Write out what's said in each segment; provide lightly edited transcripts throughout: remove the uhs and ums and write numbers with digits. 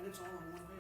it's all on one page.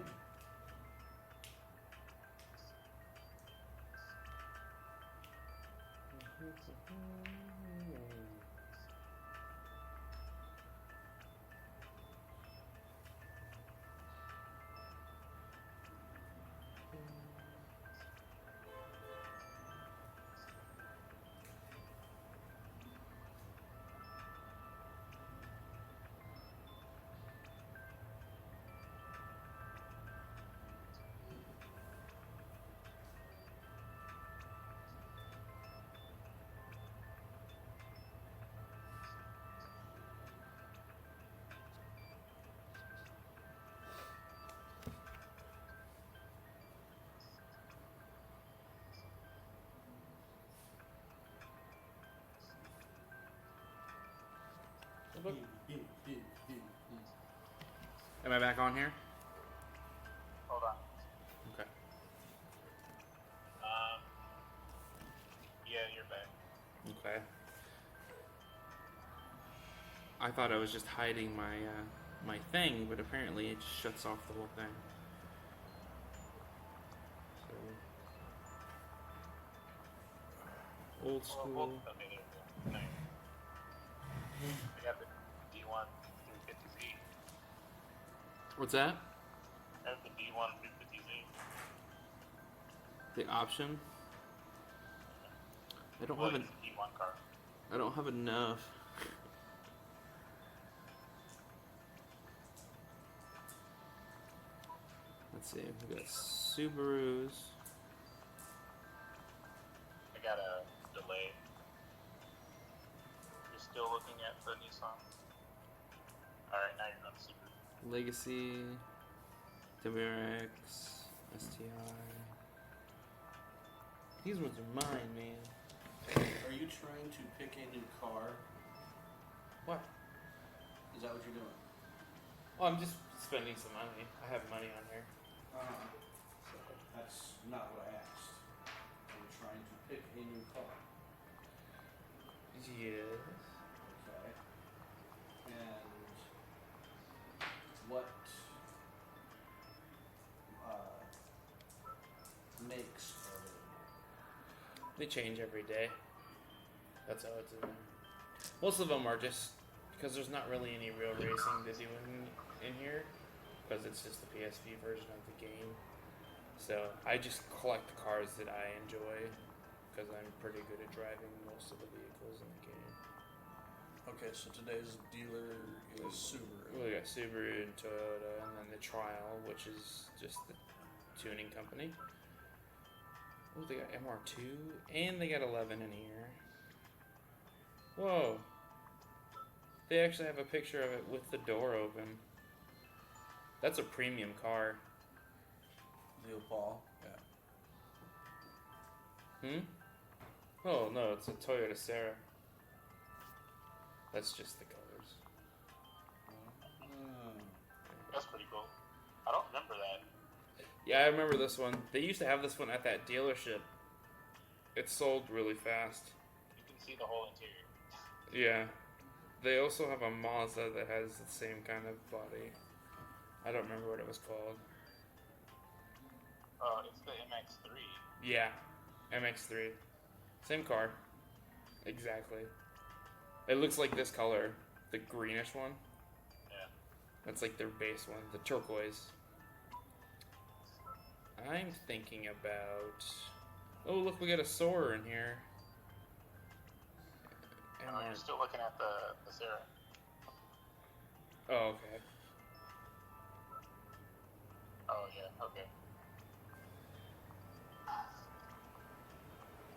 Am I back on here? Hold on. Okay. Yeah, you're back. Okay. I thought I was just hiding my my thing, but apparently it just shuts off the whole thing. So, old school. Okay, there we go. Nice. I got the D1 350Z. What's that? I have the D1 350Z. The option. I don't have it's a D1 car. I don't have enough. Let's see. We got Subarus. I got a delay. You're still looking at the Nissan? Alright, now you're on Subaru. Legacy, WRX, STI. These ones are mine, man. Are you trying to pick a new car? What? Is that what you're doing? Well, I'm just spending some money. I have money on here. That's not what I asked. Are you trying to pick a new car? Yes. Okay. And what makes are They change every day. That's how it's in there. Most of them are just because there's not really any real racing to do in here, because it's just the PSP version of the game. So I just collect the cars that I enjoy, because I'm pretty good at driving most of the vehicles in the game. Okay, so today's dealer is Subaru. We got Subaru and Toyota, and then the Trial, which is just the tuning company. Oh, they got MR2, and they got 11 in here. Whoa. They actually have a picture of it with the door open. That's a premium car. The Opal, yeah. Oh, no, it's a Toyota Serra. That's just the colors. That's pretty cool. I don't remember that. Yeah, I remember this one. They used to have this one at that dealership. It sold really fast. You can see the whole interior. Yeah. They also have a Mazda that has the same kind of body. I don't remember what it was called. It's the MX-3. Yeah, MX-3. Same car. Exactly. It looks like this color. The greenish one. Yeah. That's like their base one. The turquoise. I'm thinking about... Oh, look, we got a Soarer in here. You're still looking at the Sarah. Oh, okay. Oh, yeah, okay.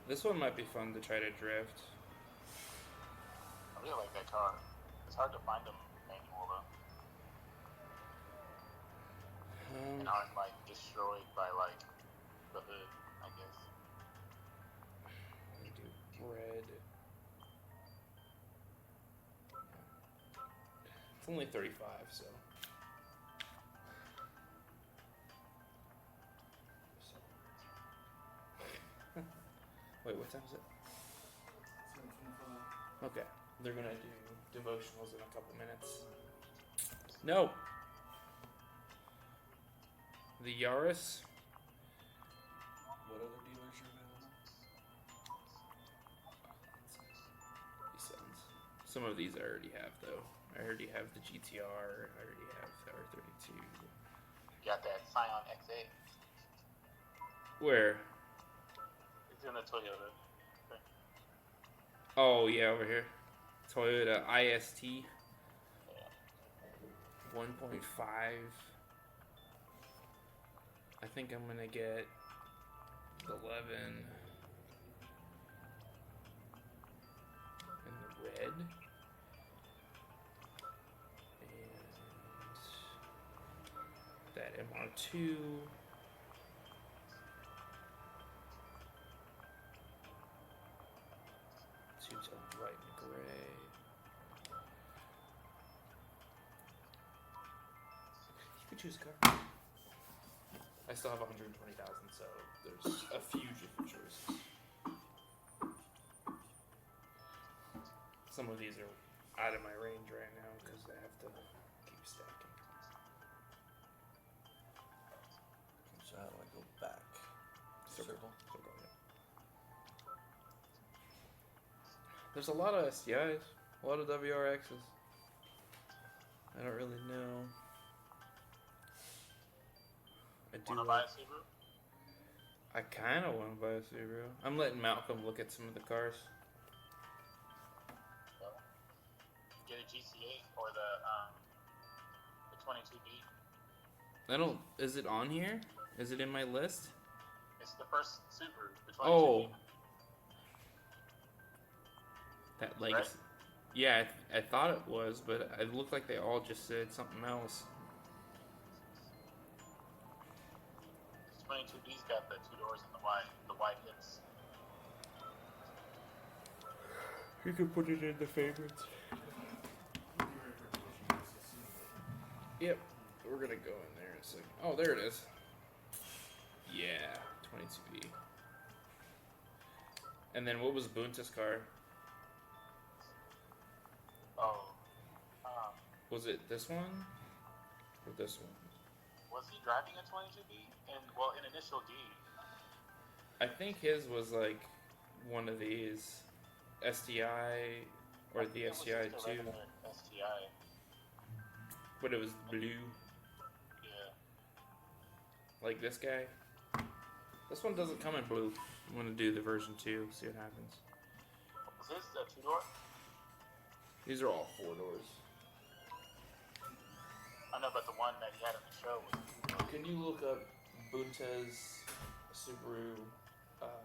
This one might be fun to try to drift. I really like that car. It's hard to find them manual, though. And aren't, like, destroyed by, like, the hood, I guess. Let me do red. It's only 35, so. Wait, what time is it? 7:25. Okay, they're gonna do devotionals in a couple minutes. No! The Yaris. What other dealers are available? These sounds. Some of these I already have though. I already have the GTR. I already have the R32. You got that Scion XA. Where? It's in the Toyota. Oh yeah, over here. Toyota IST. Yeah. 1.5. I think I'm gonna get the 11 in the red. And that MR2. Two-tone white and gray. You could choose a car. I still have 120,000, so there's a few different choices. Some of these are out of my range right now because I have to keep stacking. So how do I go back? Circle. Yeah. There's a lot of STIs, a lot of WRXs. I don't really know. I do. Wanna buy a Subaru? I kind of want to buy a Subaru. I'm letting Malcolm look at some of the cars. Get a GC8 or the 22B. I don't. Is it on here? Is it in my list? It's the first Subaru, the 22B. Oh. That like. Right? Yeah, I thought it was, but it looked like they all just said something else. 22B's got the two doors and the wide hips. You can put it in the favorites. Yep, we're gonna go in there in a second. Oh, there it is. Yeah, 22B. And then what was Bunta's car? Oh, Was it this one or this one? was he driving a 22B? In initial D. I think his was like one of these STI or the It was STI just a 2, regular STI. but it was blue, Yeah. like this guy. This one doesn't come in blue. I'm gonna do the version 2, see what happens. Was this a two-door? These are all 4 doors. I know, but the one that he had in the show was. Can you look up Bunta's Subaru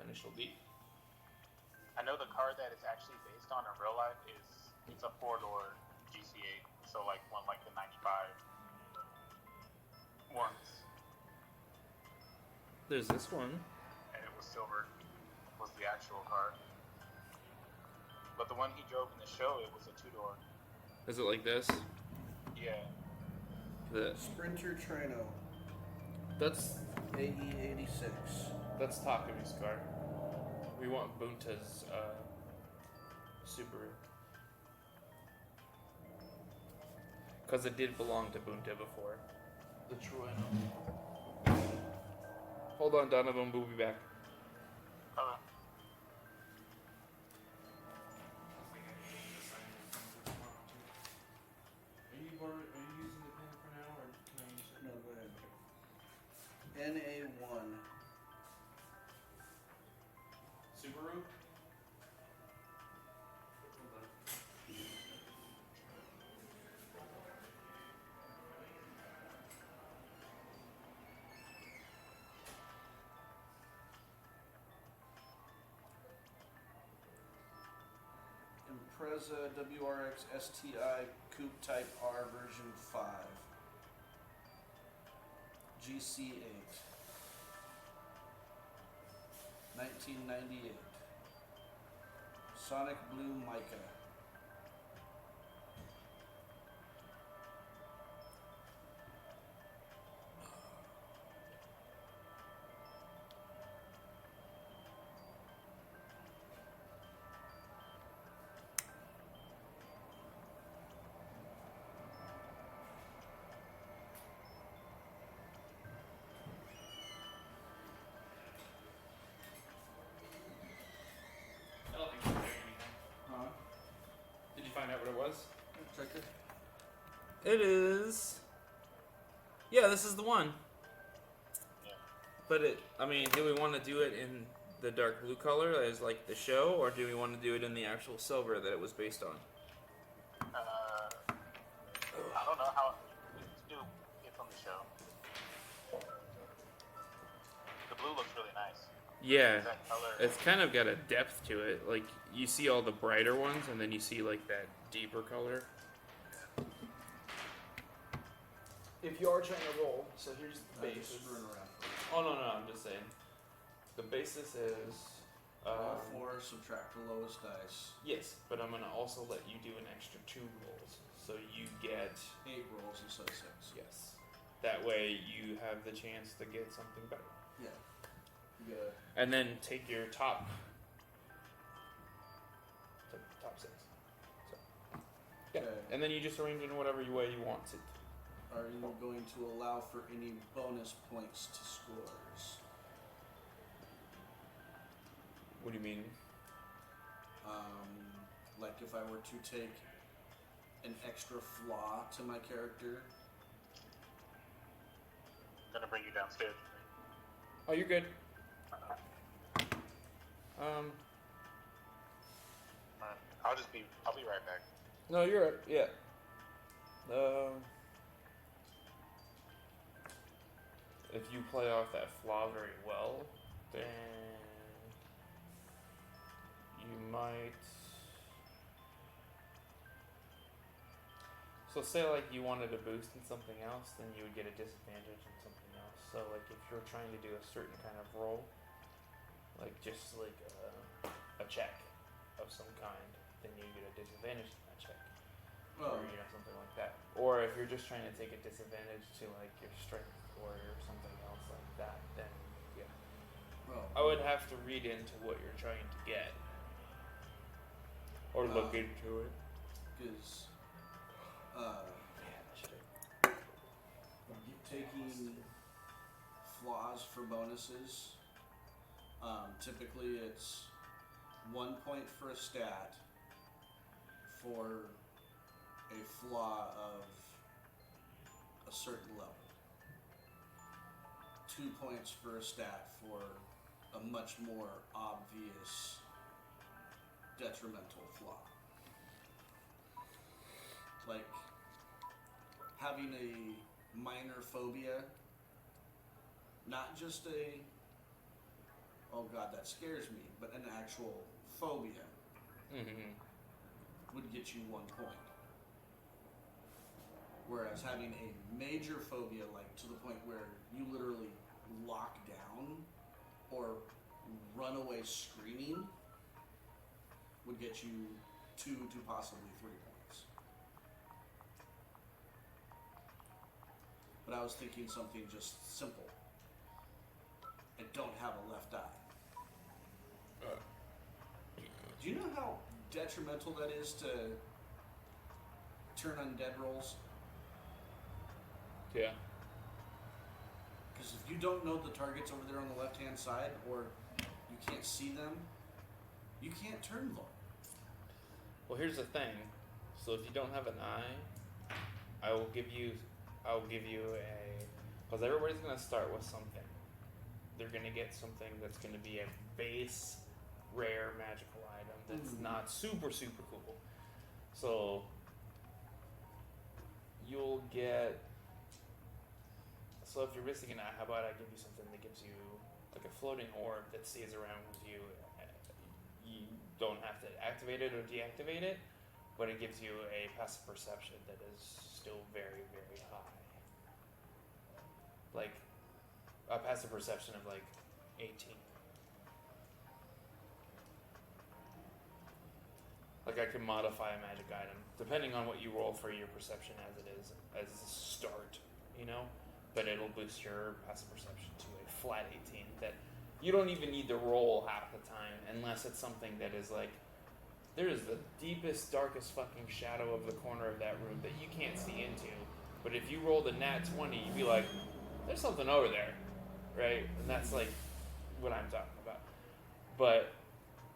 initial D? I know the car that it's actually based on in real life it's a 4-door GC8, so like one like the 95 ones, There's this one. and it was silver. Was the actual car, but the one he drove in the show, it was a 2-door. Is it like this? Yeah. The Sprinter Trino. that's AE86. that's Takumi's car. We want Bunta's Subaru. Because it did belong to Bunta before. The Trueno. Hold on, Donovan, we'll be back. Okay. Are you using the pen for now, or can I use it? No, go ahead. NA1. Subaru? Impreza WRX STI Coupe Type R version 5. GC8. 1998. Sonic Blue Mica. what it was? Check it. It is. Yeah, this is the one. Yeah. But do we want to do it in the dark blue color as like the show, or do we want to do it in the actual silver that it was based on? I don't know how. Let's do it from the show. The blue looks really nice. Yeah, That color. it's kind of got a depth to it. Like you see all the brighter ones, and then you see like that deeper color. If you are trying to roll, so here's the basis. Oh no, I'm just saying. The basis is. Roll 4, subtract the lowest dice. Yes, but I'm gonna also let you do an extra 2 rolls, so you get 8 rolls instead of 6. yes. That way you have the chance to get something better. Yeah. You get And then take your top 6. So, yeah, Okay. and then you just arrange it in whatever way you want it. Are you going to allow for any bonus points to scores? What do you mean? Like if I were to take an extra flaw to my character. I'm gonna bring you downstairs. Oh, you're good. I'll be right back. No, you're right. Yeah. If you play off that flaw very well, then you might. So say like you wanted a boost in something else, then you would get a disadvantage in something else. So like if you're trying to do a certain kind of roll, like just like a check of some kind, then you get a disadvantage in that check. Or something like that. Or if you're just trying to take a disadvantage to like your strength or something else like that, then yeah. I would have to read into what you're trying to get. Or look into it. Because Yeah, taking flaws for bonuses, typically it's 1 point for a stat for a flaw of a certain level. 2 points for a stat for a much more obvious detrimental flaw. Like having a minor phobia, not just a, oh god, that scares me, but an actual phobia would get you 1 point. Whereas having a major phobia, like to the point where you literally lock down or run away screaming, would get you 2 to possibly 3 points. But I was thinking something just simple. I don't have a left eye. Do you know how detrimental that is to turn undead rolls? Yeah. Because if you don't know the targets over there on the left-hand side, or you can't see them, you can't turn them. Well, here's the thing. So if you don't have an eye, I'll give you a, because everybody's gonna start with something. They're gonna get something that's gonna be a base, rare magical item that's not super cool. So you'll get. So if you're missing an eye, how about I give you something that gives you like a floating orb that stays around with you. You don't have to activate it or deactivate it, but it gives you a passive perception that is still very high. Like a passive perception of like 18. Like I can modify a magic item depending on what you roll for your perception as it is as a start, you know? But it'll boost your passive perception to a flat 18 that you don't even need to roll half the time unless it's something that is like, there is the deepest, darkest fucking shadow of the corner of that room that you can't see into. But if you rolled a nat 20, you'd be like, there's something over there, right? And that's like what I'm talking about. But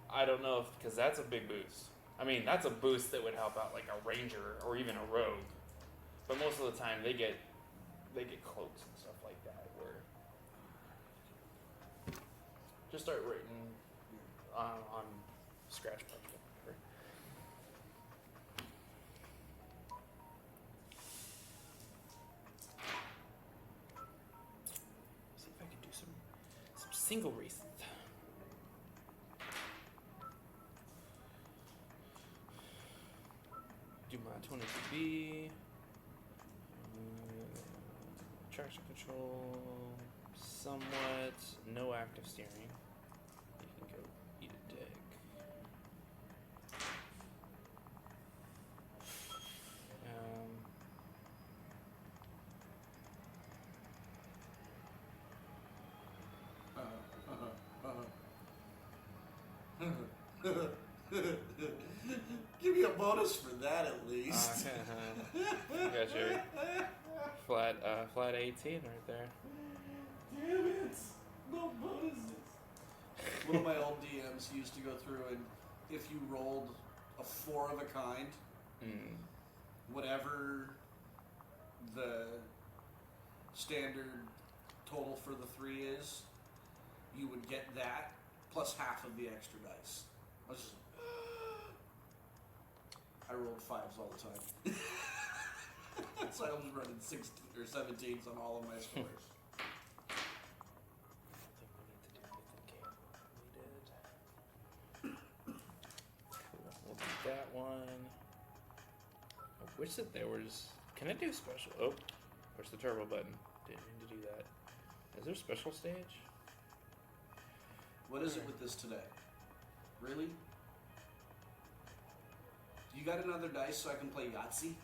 I don't know if, because that's a big boost. I mean, that's a boost that would help out like a ranger or even a rogue. But most of the time, they get cloaks and stuff like that. Where just start writing on scratch parchment. Whatever. See if I can do some single races. Do my 22B. Traction control. Somewhat. No active steering. You can go eat a dick. Give me a bonus for that at least. Got your flat 18 right there. Damn it! No bonuses. One of my old DMs used to go through, and if you rolled a 4 of a kind, whatever the standard total for the 3 is, you would get that plus half of the extra dice. I was just, I rolled 5s all the time. So I was running 16 or 17s on all of my scores. We'll do that one. I wish that there was. Can I do special? Oh, push the turbo button. Didn't mean to do that. Is there a special stage? What is it with this today? Really? You got another dice so I can play Yahtzee?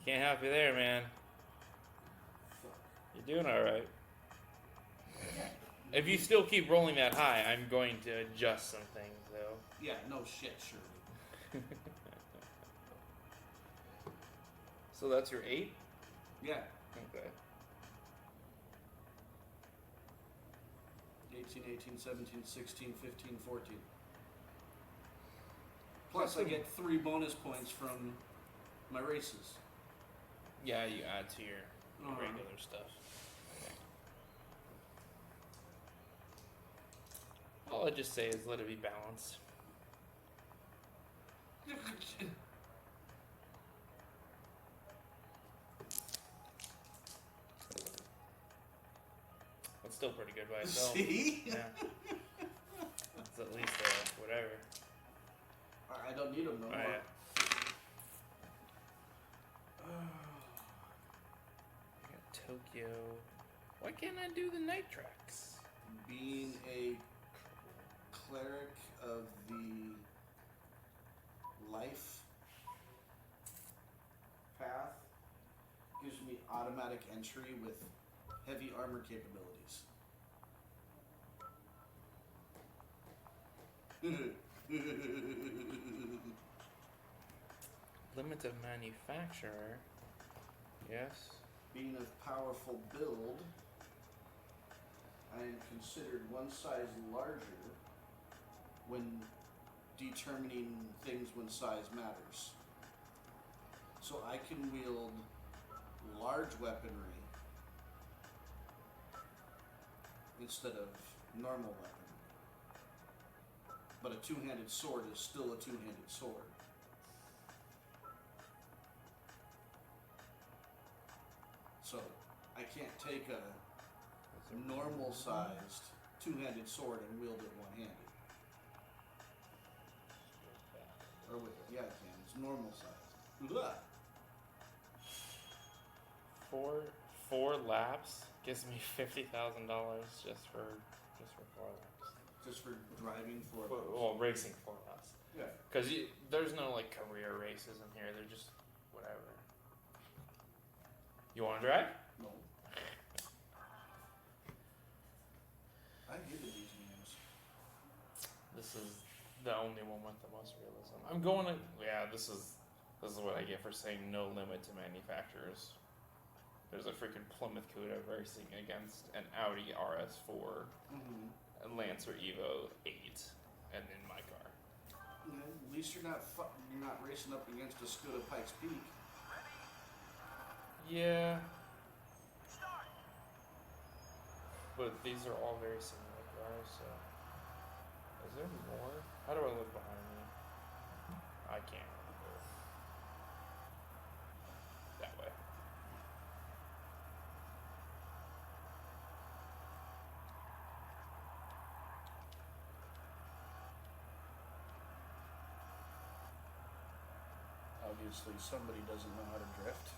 Can't help you there, man. You're doing all right. If you still keep rolling that high, I'm going to adjust some things, though. Yeah, no shit, surely. So that's your 8? Yeah. Okay. 18, 18, 17, 16, 15, 14. Plus, I get 3 bonus points from my races. Yeah, you add to your regular stuff. All I just say is let it be balanced. That's still pretty good by itself. See? Yeah. It's at least whatever. I don't need them no more. Yeah. I got Tokyo. Why can't I do the night tracks? Being a cleric of the life path gives me automatic entry with heavy armor capabilities. Limit of manufacturer. Yes. Being of powerful build, I am considered one size larger when determining things when size matters. So I can wield large weaponry instead of normal weaponry. But a two-handed sword is still a two-handed sword. So I can't take a normal-sized two-handed sword and wield it one-handed. Or with it, yeah, I can. It's normal size. Ugh. Four laps gives me $50,000 just for 4 laps. Just for driving 4 laps. Well, racing 4 laps. Yeah. Because there's no like career races in here. They're just whatever. You want to drive? No. I hated these games. This is the only one with the most realism. I'm going to This is what I get for saying no limit to manufacturers. There's a freaking Plymouth Cuda racing against an Audi RS4, a Lancer Evo 8, and then my car. At least you're not racing up against a Skoda Pikes Peak. Yeah. But these are all very similar cars, so. Is there more? How do I look behind me? I can't remember. That way. Obviously, somebody doesn't know how to drift.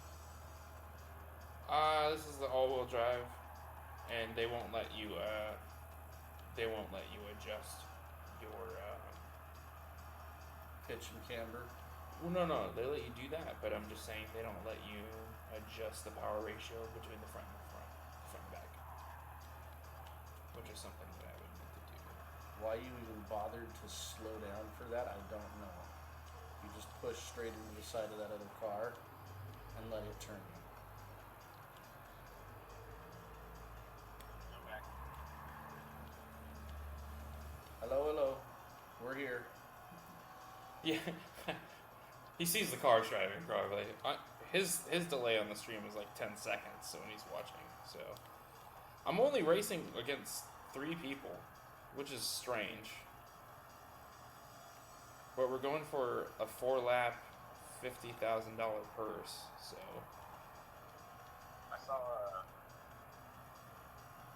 This is the all-wheel drive, and they won't let you adjust your Pitch and camber. Well, no, they let you do that, but I'm just saying they don't let you adjust the power ratio between the front and back, which is something that I would need to do. Why you even bothered to slow down for that, I don't know. You just push straight into the side of that other car and let it turn you. Hello. We're here. Yeah, he sees the car driving probably. His delay on the stream is like 10 seconds, so when he's watching. So I'm only racing against 3 people, which is strange. But we're going for a 4-lap, $50,000 purse. So I saw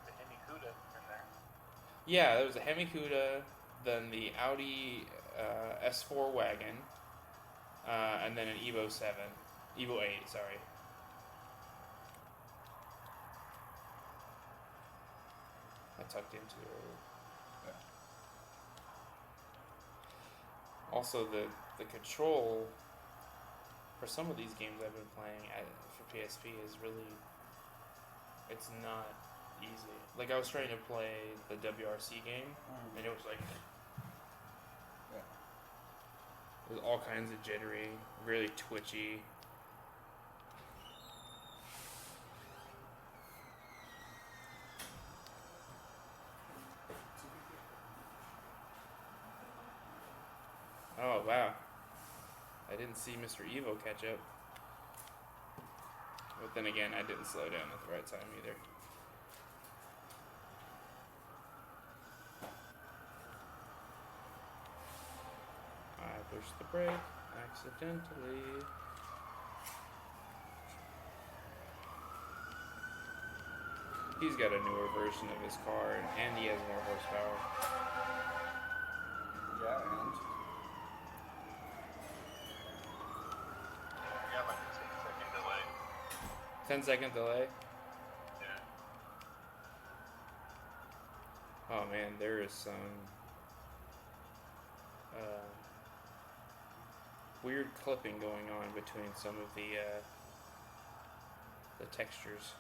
the Hemi Cuda in there. yeah, there was a Hemi Cuda, then the Audi S4 wagon, and then an Evo 8, sorry. I tucked into it. Yeah. Also, the control for some of these games I've been playing for PSP is really, it's not easy. Like I was trying to play the WRC game, and it was like, Yeah. it was all kinds of jittery, really twitchy. Oh wow, I didn't see Mr. Evo catch up. But then again, I didn't slow down at the right time either. I pushed the brake accidentally. He's got a newer version of his car, and he has more horsepower. Yeah, and Yeah, like a 10-second delay. 10-second delay? Yeah. Oh man, there is some weird clipping going on between some of the textures.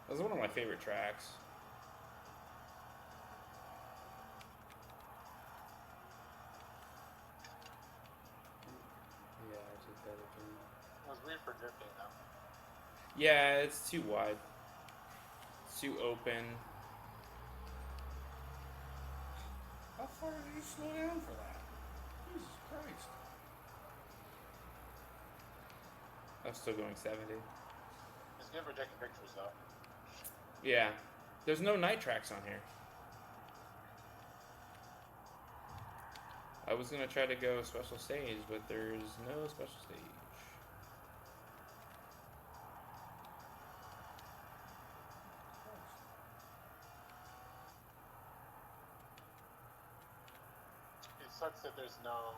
That was one of my favorite tracks. Yeah, I did that again. It was weird for drifting though. Yeah, it's too wide. It's too open. how far did you slow down for that? Jesus Christ. I'm still going 70. It's good for taking pictures though. Yeah. There's no night tracks on here. I was gonna try to go special stage, but there's no special stage. It sucks that there's no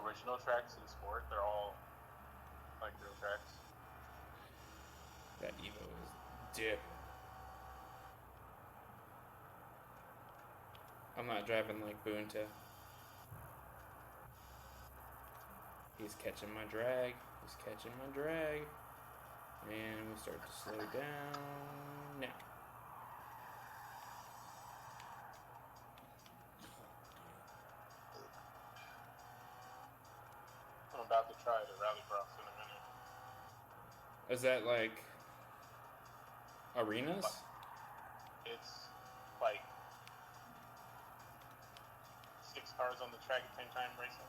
original tracks in sport. They're all like real tracks. That Evo is dip. I'm not driving like Boonta. He's catching my drag. He's catching my drag. And we start to slow down now. I'm about to try the rallycross in a minute. Is that like arenas? It's cars on the track at the same time racing.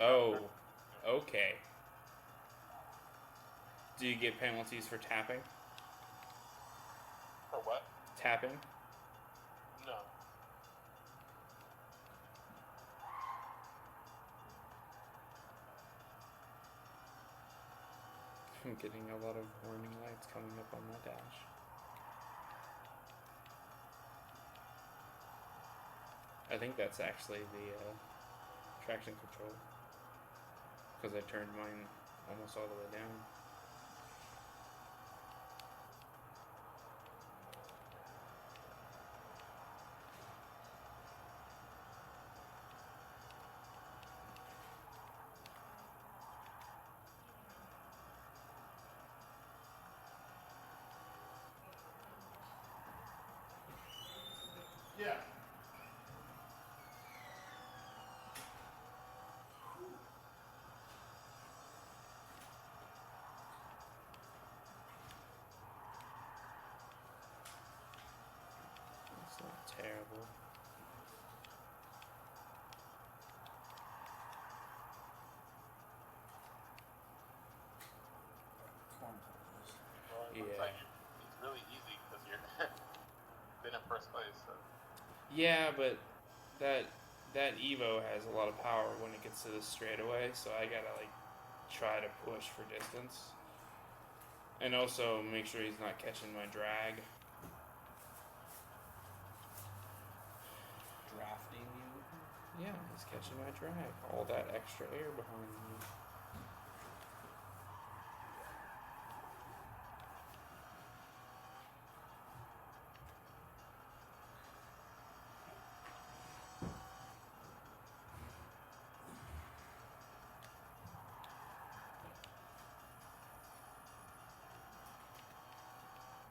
Oh, okay. Do you get penalties for tapping? For what? Tapping? No. I'm getting a lot of warning lights coming up on my dash. I think that's actually the traction control, because I turned mine almost all the way down. Yeah. It's not terrible. Well, it looks Yeah. like it's really easy because you're been in first place. So. Yeah, but that Evo has a lot of power when it gets to the straightaway, so I gotta like try to push for distance, and also make sure he's not catching my drag. Drafting you. Yeah, he's catching my drag. All that extra air behind me.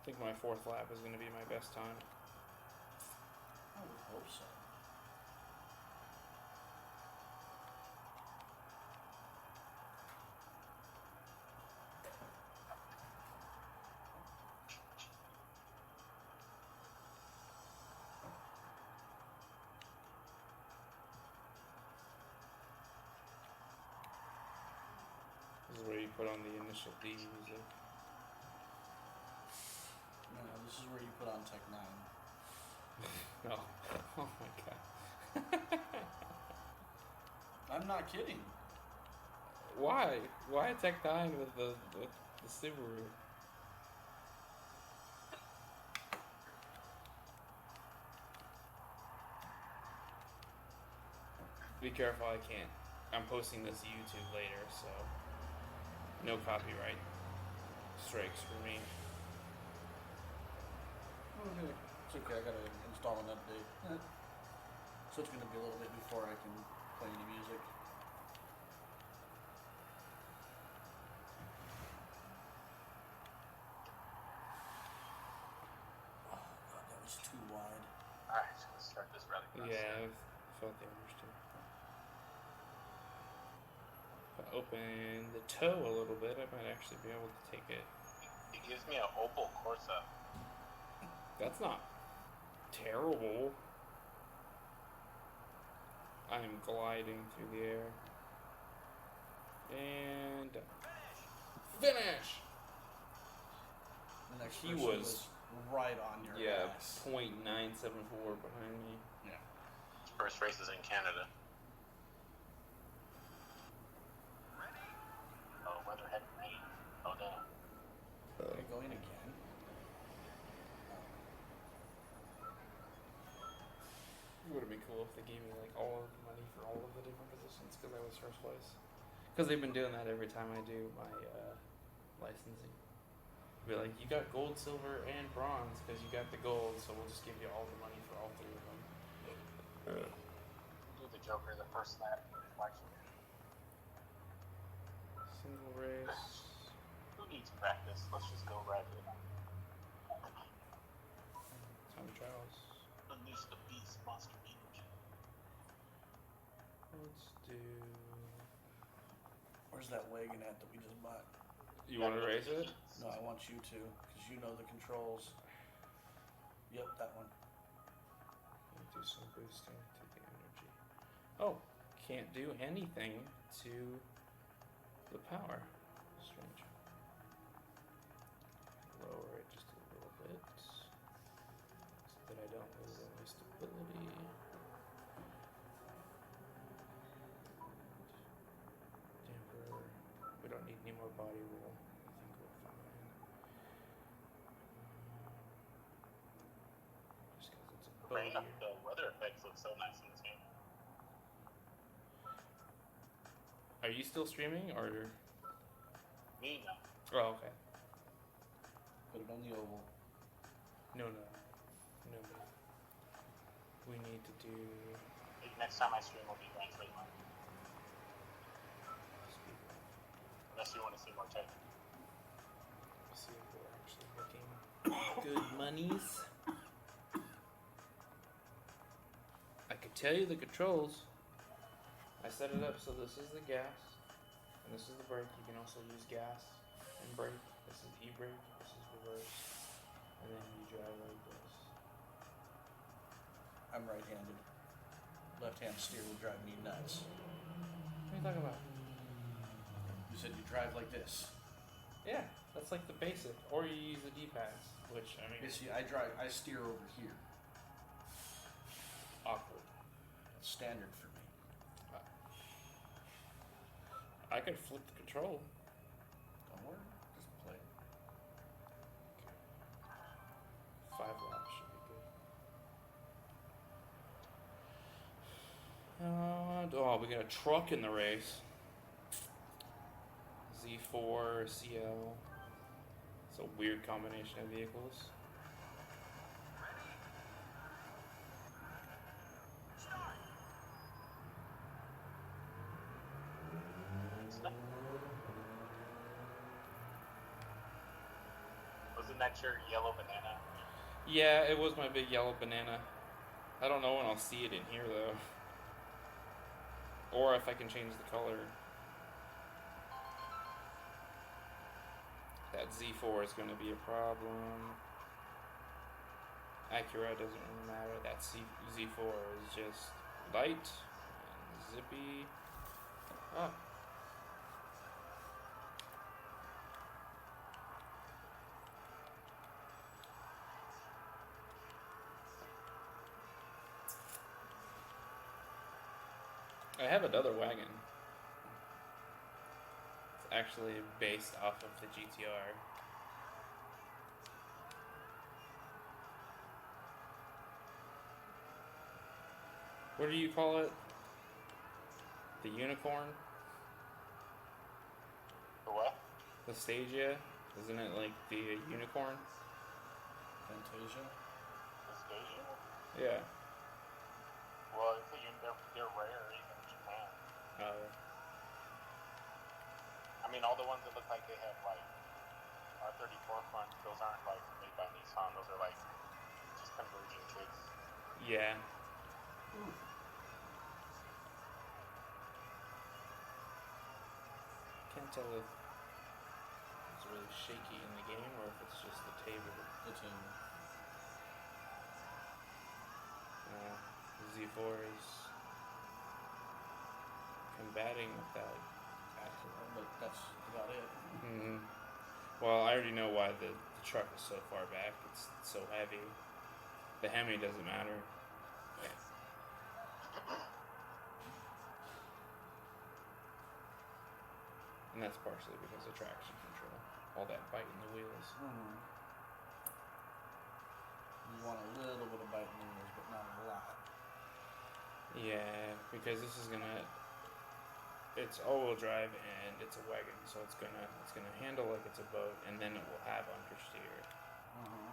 I think my fourth lap is going to be my best time. I would hope so. This is where you put on the initial D music. No, this is where you put on Tech 9. Oh, oh my god. I'm not kidding. Why? Why Tech 9 with the Subaru? Be careful, I can't. I'm posting this to YouTube later, so no copyright strikes for me. Okay. It's okay, I gotta install an update. So it's gonna be a little bit before I can play any music. Oh god, that was too wide. Alright, so let's start this rally. Yeah, I felt the urge to. If I open the toe a little bit, I might actually be able to take it. It gives me an Opel Corsa. That's not terrible. I'm gliding through the air. And finish! The next He person was right on your ass. .974 behind me. Yeah. First race is in Canada. Oh, weather had rain. Oh no. Are you going again? It would have been cool if they gave me like all of the money for all of the different positions because I was first place. Because they've been doing that every time I do my licensing. Be like, you got gold, silver, and bronze because you got the gold, so we'll just give you all the money for all three of them. Do the Joker the first lap. Watch it. Single race. Who needs practice? Let's just go right in. Time trials. Unleash the beast monster energy. Let's do. Where's that wagon at that we just bought? You want to raise it? No, I want you to, because you know the controls. Yep, that one. Do some boosting to the energy. Oh, can't do anything to the power. Strange. Lower it just a little bit so that I don't lose any stability. Damper. We don't need any more body roll. I think we're fine. Just because it's a Rain, boat here. the weather effects look so nice in this game. Are you still streaming or? Me, no. Oh, okay. Put it on the oval. No. We need to do. Maybe next time I stream will be Gran Turismo. Unless you want to see more tech. See if we're actually making good monies. I could tell you the controls. I set it up so this is the gas, and this is the brake. You can also use gas and brake. This is e-brake, this is reverse, and then you drive like this. I'm right-handed. Left-hand steer would drive me nuts. What are you talking about? You said you drive like this. Yeah, that's like the basic. Or you use the D-pads, which, I mean, You see, I steer over here. awkward. That's standard for me. I could flip the control. Don't worry, just play. 5 laps should be good. Oh, we got a truck in the race. Z4, CL. It's a weird combination of vehicles. Wasn't that your yellow banana? Yeah, it was my big yellow banana. I don't know when I'll see it in here though. Or if I can change the color. That Z4 is going to be a problem. Acura doesn't really matter. That Z4 is just light and zippy. Oh. I have another wagon. It's actually based off of the GTR. What do you call it? The unicorn? The what? The Stagia? Isn't it like the unicorn? Fantasia? The Stadia? Yeah. Well, it's they're rare even in Japan. I mean, all the ones that look like they have like R34 fronts, those aren't like made by Nissan. Those are like just conversion kits. Yeah. Ooh. Can't tell if it's really shaky in the game or if it's just the table. The table. Z4 is combating with that. Acura, but that's about it. Mm-hmm. Well, I already know why the truck is so far back. It's so heavy. The Hemi doesn't matter. And that's partially because of traction control. All that bite in the wheels. Mm-hmm. You want a little bit of bite in the wheels, but not a lot. Yeah, because this is gonna. It's all-wheel drive and it's a wagon, so it's gonna handle like it's a boat, and then it will have understeer. Mm-hmm.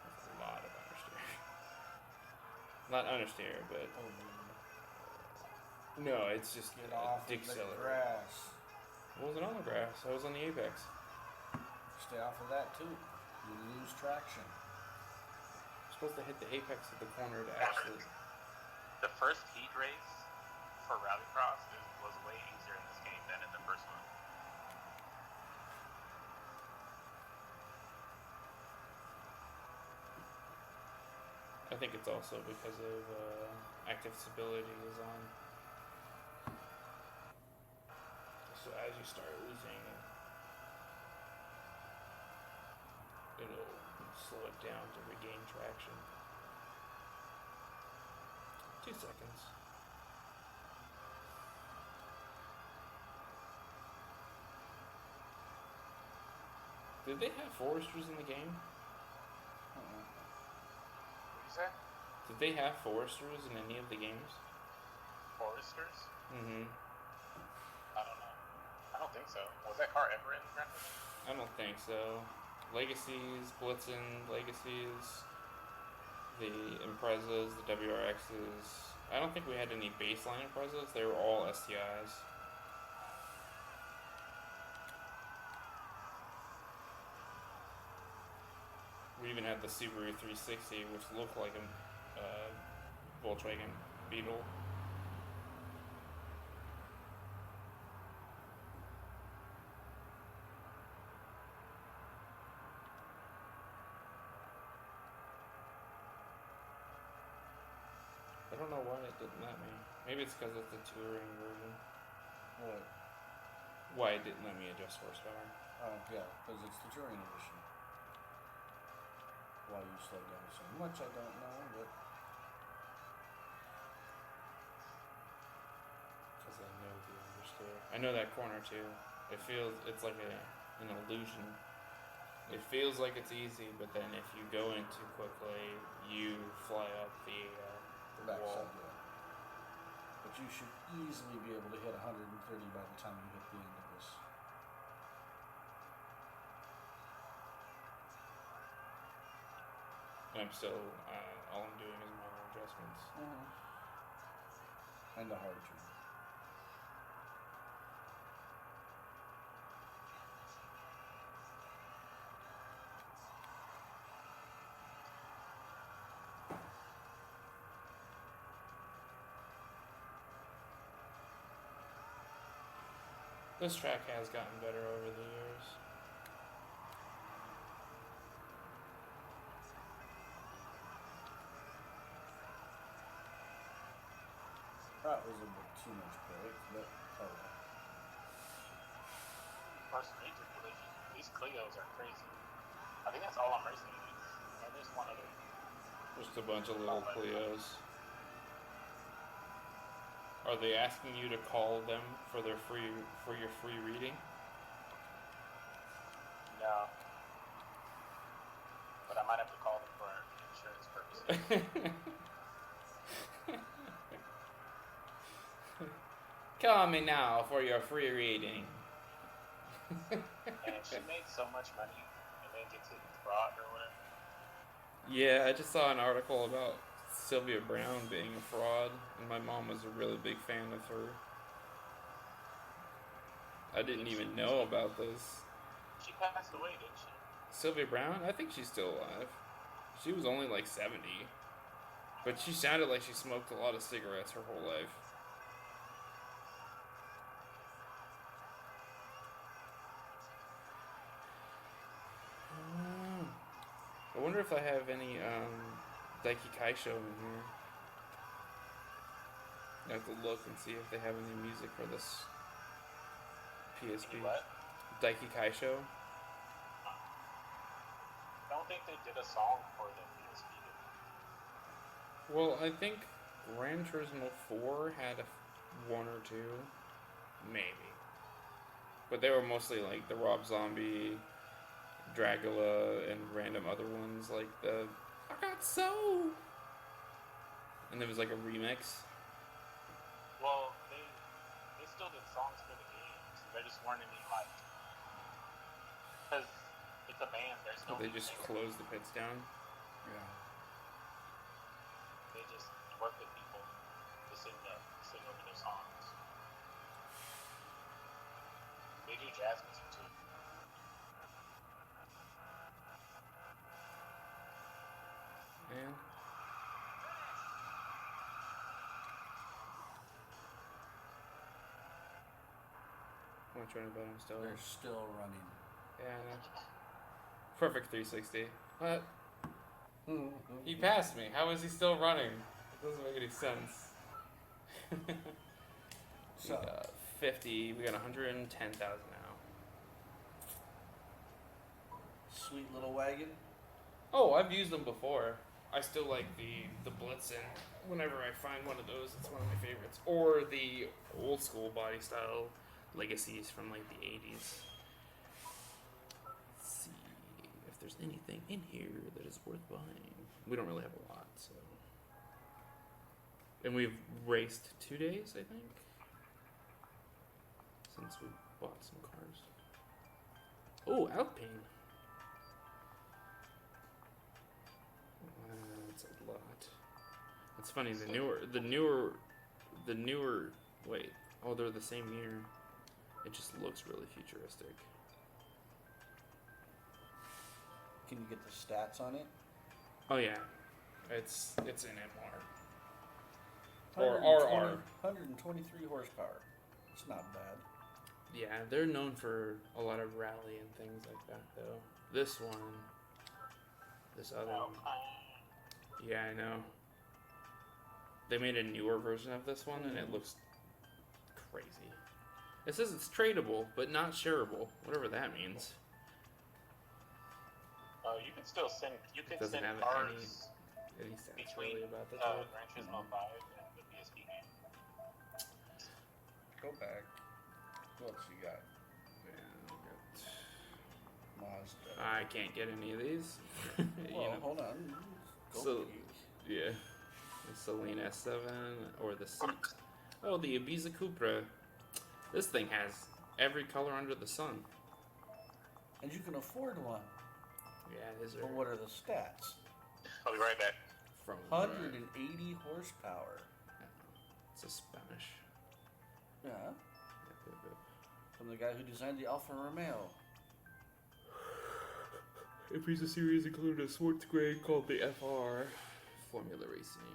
That's a lot of understeer. Not understeer, but Oh, no, it's just get off dick of the seller. grass. I wasn't on the grass. I was on the apex. Stay off of that too. You lose traction. I'm supposed to hit the apex of the corner to actually. The first heat race for Rallycross was way easier in this game than in the first one. think it's also because of active stability is on. So as you start losing, it'll slow it down to regain traction. 2 seconds. Did they have foresters in the game? What did you say? Did they have foresters in any of the games? Foresters? Mm-hmm. I don't know. I don't think so. Was that car ever in Gran Turismo? I don't think so. Legacies, Blitzen, Legacies, the Imprezas, the WRXs. I don't think we had any baseline Imprezas. They were all STIs. We even had the Subaru 360, which looked like a Volkswagen Beetle. I don't know why it didn't let me. Maybe it's because it's the touring version. What? Why it didn't let me adjust horsepower. Oh, yeah, because it's the touring edition. Why you slowed down so much, I don't know, but... Because I know the understeer. I know that corner too. It's like an illusion. It feels like it's easy, but then if you go in too quickly, you fly up the wall. backside, yeah. But you should easily be able to hit 130 by the time you hit the end of this. And I'm still, all I'm doing is minor adjustments. And the hard turn. This track has gotten better over the years. That was a bit too much brake, but oh well. Plus, major collision. These Clios are crazy. I think that's all I'm racing against. Or there's one other. Just a bunch of little Clios. Are they asking you to call them for your free reading? No. But I might have to call them for insurance purposes. Call me now for your free reading. And she made so much money and then gets it fraud or whatever. Yeah, I just saw an article about Sylvia Brown being a fraud, and my mom was a really big fan of her. I didn't even know about this. She passed away, didn't she? Sylvia Brown? I think she's still alive. She was only like 70. But she sounded like she smoked a lot of cigarettes her whole life. I wonder if I have any Daiki Kaisho in here. I have to look and see if they have any music for this PSP. What? Daiki Kaisho. I don't think they did a song for the PSP. Well, I think Gran Turismo 4 had one or two, maybe. But they were mostly like the Rob Zombie, Dragula, and random other ones like the I Got So. And there was like a remix. Well, they still did songs for the games. There just weren't any like, because it's a band. There's no. They just closed the pits down. Yeah. They just work with people to sing over their songs. They do jazz music too. Man. I'm trying to bet I'm still. They're still running. Yeah, I know. Perfect 360. What? He passed me. How is he still running? It doesn't make any sense. So, We got 50. We got 110,000 now. sweet little wagon. Oh, I've used them before. I still like the Blitzen. Whenever I find one of those, it's one of my favorites. Or the old school body style legacies from like the 80s. Let's see if there's anything in here that is worth buying. We don't really have a lot, so. And we've raced 2 days, I think, since we bought some cars. Oh, Alpine. That's a lot. It's funny. The newer. Wait. Oh, they're the same year. It just looks really futuristic. Can you get the stats on it? Oh yeah, it's an MR or RR. 123 horsepower. It's not bad. Yeah, they're known for a lot of rally and things like that, though. This one, this other one. Yeah, I know. They made a newer version of this one, and it looks crazy. It says it's tradable, but not shareable, whatever that means. You can still send. You can Doesn't send have cards any stats between really about the Gran Turismo 5 and the PSP game. Go back. What else you got? Mazda. I can't get any of these. Well, hold on. Go So, peek. yeah. The Celine S7 or the Seat. Oh, the Ibiza Cupra. This thing has every color under the sun. And you can afford one. Yeah, it is. But what are the stats? I'll be right back. From 180 horsepower. It's a Spanish. Yeah. From the guy who designed the Alfa Romeo. Ibiza series included a sports grade called the FR. Formula Racing.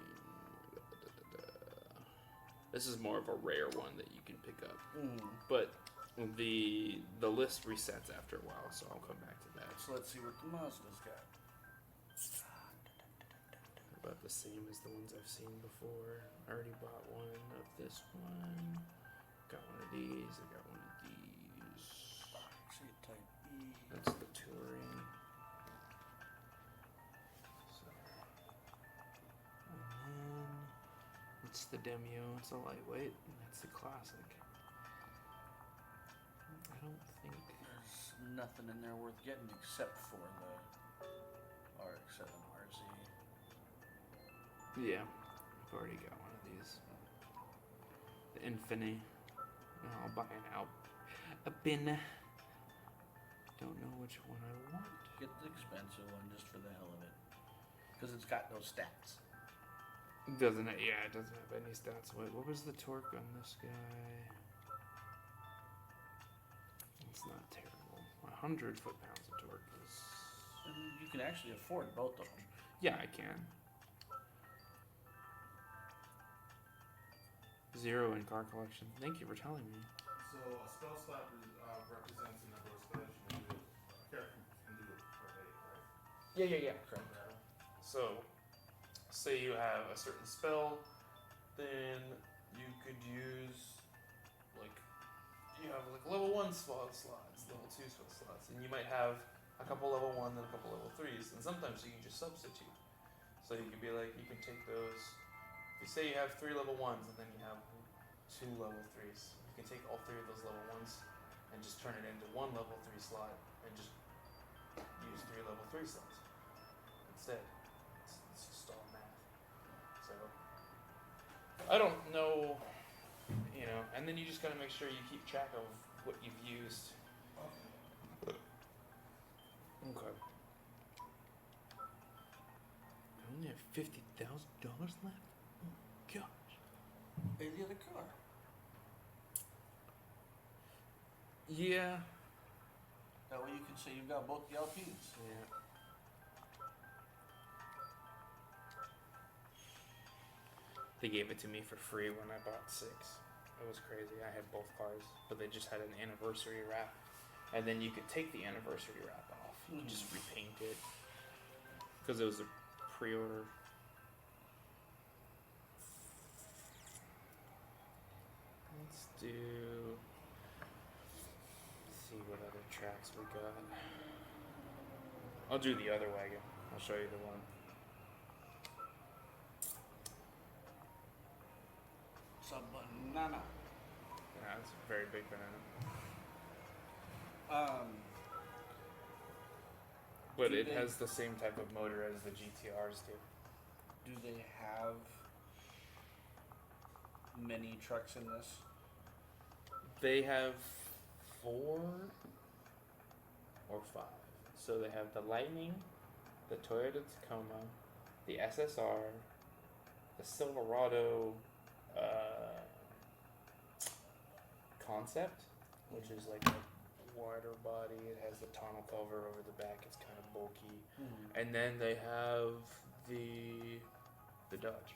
This is more of a rare one that you can pick up. But the list resets after a while, so I'll come back to that. So let's see what the Mazda's got. About the same as the ones I've seen before. I already bought one of this one. Got one of these. I got one of these. See Type E. That's the Touring. So, and then it's the Demio. It's a lightweight. And that's the Classic. I don't think There's nothing in there worth getting except for the RX-7 RZ. Yeah, I've already got one of these. The Infinity. I'll buy an Alpine. Don't know which one I want. Get the expensive one just for the hell of it. Because it's got no stats. Doesn't it? Yeah, it doesn't have any stats. Wait, what was the torque on this guy? It's not terrible. 100 foot-pounds of torque is... And you can actually afford both of them. Yeah, I can. 0 in car collection. Thank you for telling me. So a spell slot represents the number of spells you can do. A character can do per day, right? Yeah. Correct. So, say you have a certain spell, then you could use, like, you have like level 1 slots, level 2 slots, and you might have a couple level 1 and a couple level 3s, and sometimes you can just substitute. So you can be like, you can take those, if you say you have 3 level 1s and then you have 2 level 3s, you can take all 3 of those level 1s and just turn it into 1 level 3 slot and just use 3 level 3 slots instead. It's just all math. So, I don't know, and then you just gotta make sure you keep track of what you've used. Okay. I only have $50,000 left? Oh, gosh. Hey, the other car. Yeah. That way you can say you've got both the Alpines. Yeah. They gave it to me for free when I bought 6. It was crazy. I had both cars, but they just had an anniversary wrap. And then you could take the anniversary wrap off and just repaint it. Because it was pre-order. Let's see what other tracks we got. I'll do the other wagon. I'll show you the one. It's a banana. Yeah, it's a very big banana. But Do it they- has the same type of motor as the GTRs do. Do they have many trucks in this? They have 4 or 5. So they have the Lightning, the Toyota Tacoma, the SSR, the Silverado Concept, which is like a wider body. It has the tonneau cover over the back. It's kind of bulky. Mm-hmm. And then they have the Dodge.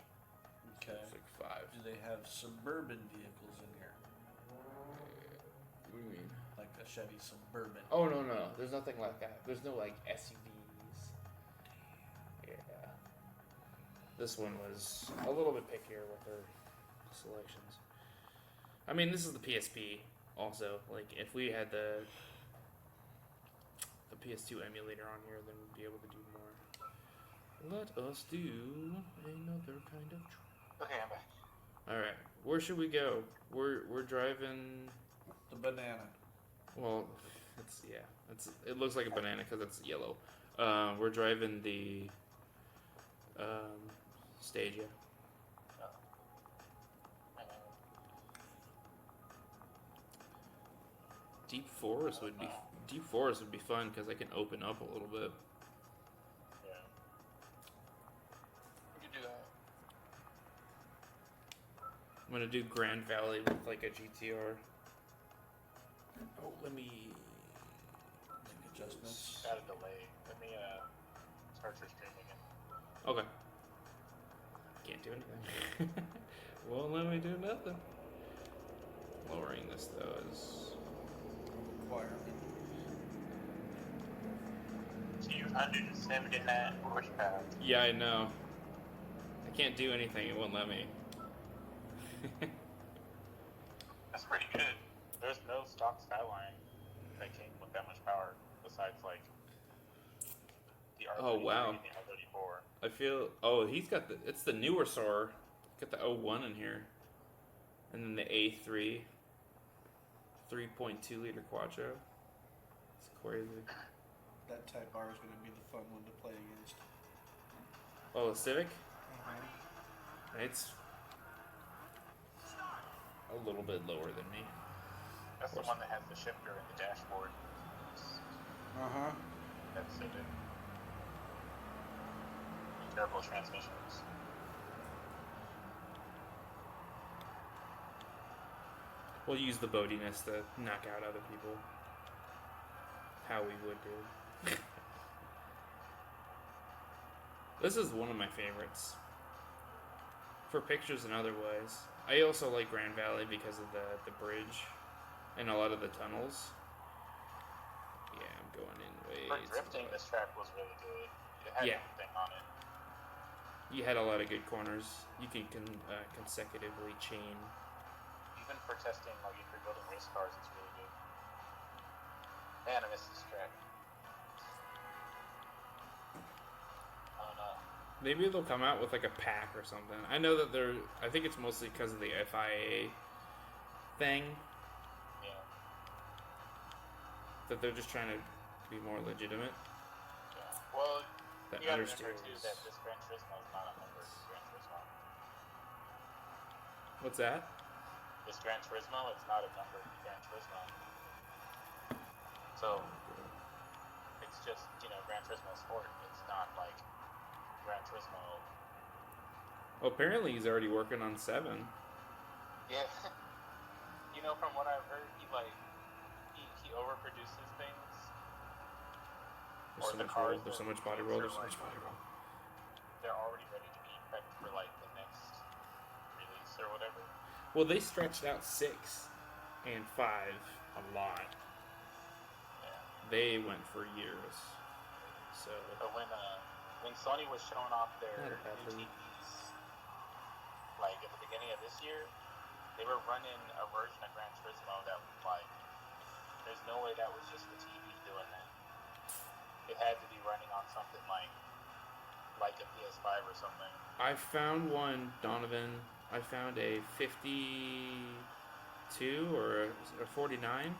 Okay. It's like 5. Do they have suburban vehicles in here? What do you mean? Like a Chevy Suburban? Oh no, there's nothing like that. There's no like SUVs. Yeah. This one was a little bit pickier with their selections. I mean, this is the PSP also. Like, if we had the PS2 emulator on here, then we'd be able to do more. Let us do another kind of Okay, I'm back. Alright, where should we go? We're driving. The banana. Well, it looks like a banana because it's yellow. We're driving the Stagia. Deep forest would be fun because I can open up a little bit. Yeah. We could do that. I'm gonna do Grand Valley with like a GTR. Oh, let me Make adjustments. Got a delay. Let me start your stream again. Okay. Can't do anything. Won't let me do nothing. Lowering this though is. Requirement. So you 179 horsepower. Yeah, I know. I can't do anything. It won't let me. That's pretty good. There's no stock Skyline that came with that much power besides like the R33 Oh, wow. and the R34. I feel. Oh, he's got the. It's the newer SAR. Got the 01 in here, and then the A3. 3.2 liter Quattro. It's crazy. That Type R is going to be the fun one to play against. Oh, the Civic. It's a little bit lower than me. That's the one that has the shifter and the dashboard. Uh-huh. That's it. Turbo transmissions. We'll use the boatiness to knock out other people. How we would do. This is one of my favorites. For pictures and other ways. I also like Grand Valley because of the bridge and a lot of the tunnels. Yeah, I'm going in way For too drifting, low. this track was really good. It had Yeah. everything on it. You had a lot of good corners. You can consecutively chain. Even for testing, like if you're building race cars, it's really good. Man, I missed this track. Oh no. Maybe they'll come out with like a pack or something. I know that I think it's mostly because of the FIA thing Yeah. that they're just trying to be more legitimate. Yeah. Well, That you gotta understeer remember too was- that this Gran Turismo is not a numbered Gran Turismo. What's that? This Gran Turismo, it's not a numbered Gran Turismo. So it's just, Gran Turismo Sport. It's not like Gran Turismo. Well, apparently he's already working on 7. Yeah. From what I've heard, he overproduces things. There's so much roll. There's so much body roll. There's so much body roll. They're already ready to be prepped for like the next release or whatever. Well, they stretched out 6 and 5 a lot. Yeah. They went for years. So But when when Sony was showing off their Not a bad new lead. TVs, like at the beginning of this year, they were running a version of Gran Turismo that was like, there's no way that was just the TV doing that. It had to be running on something like a PS5 or something. I found one, Donovan. I found a 52 or a 49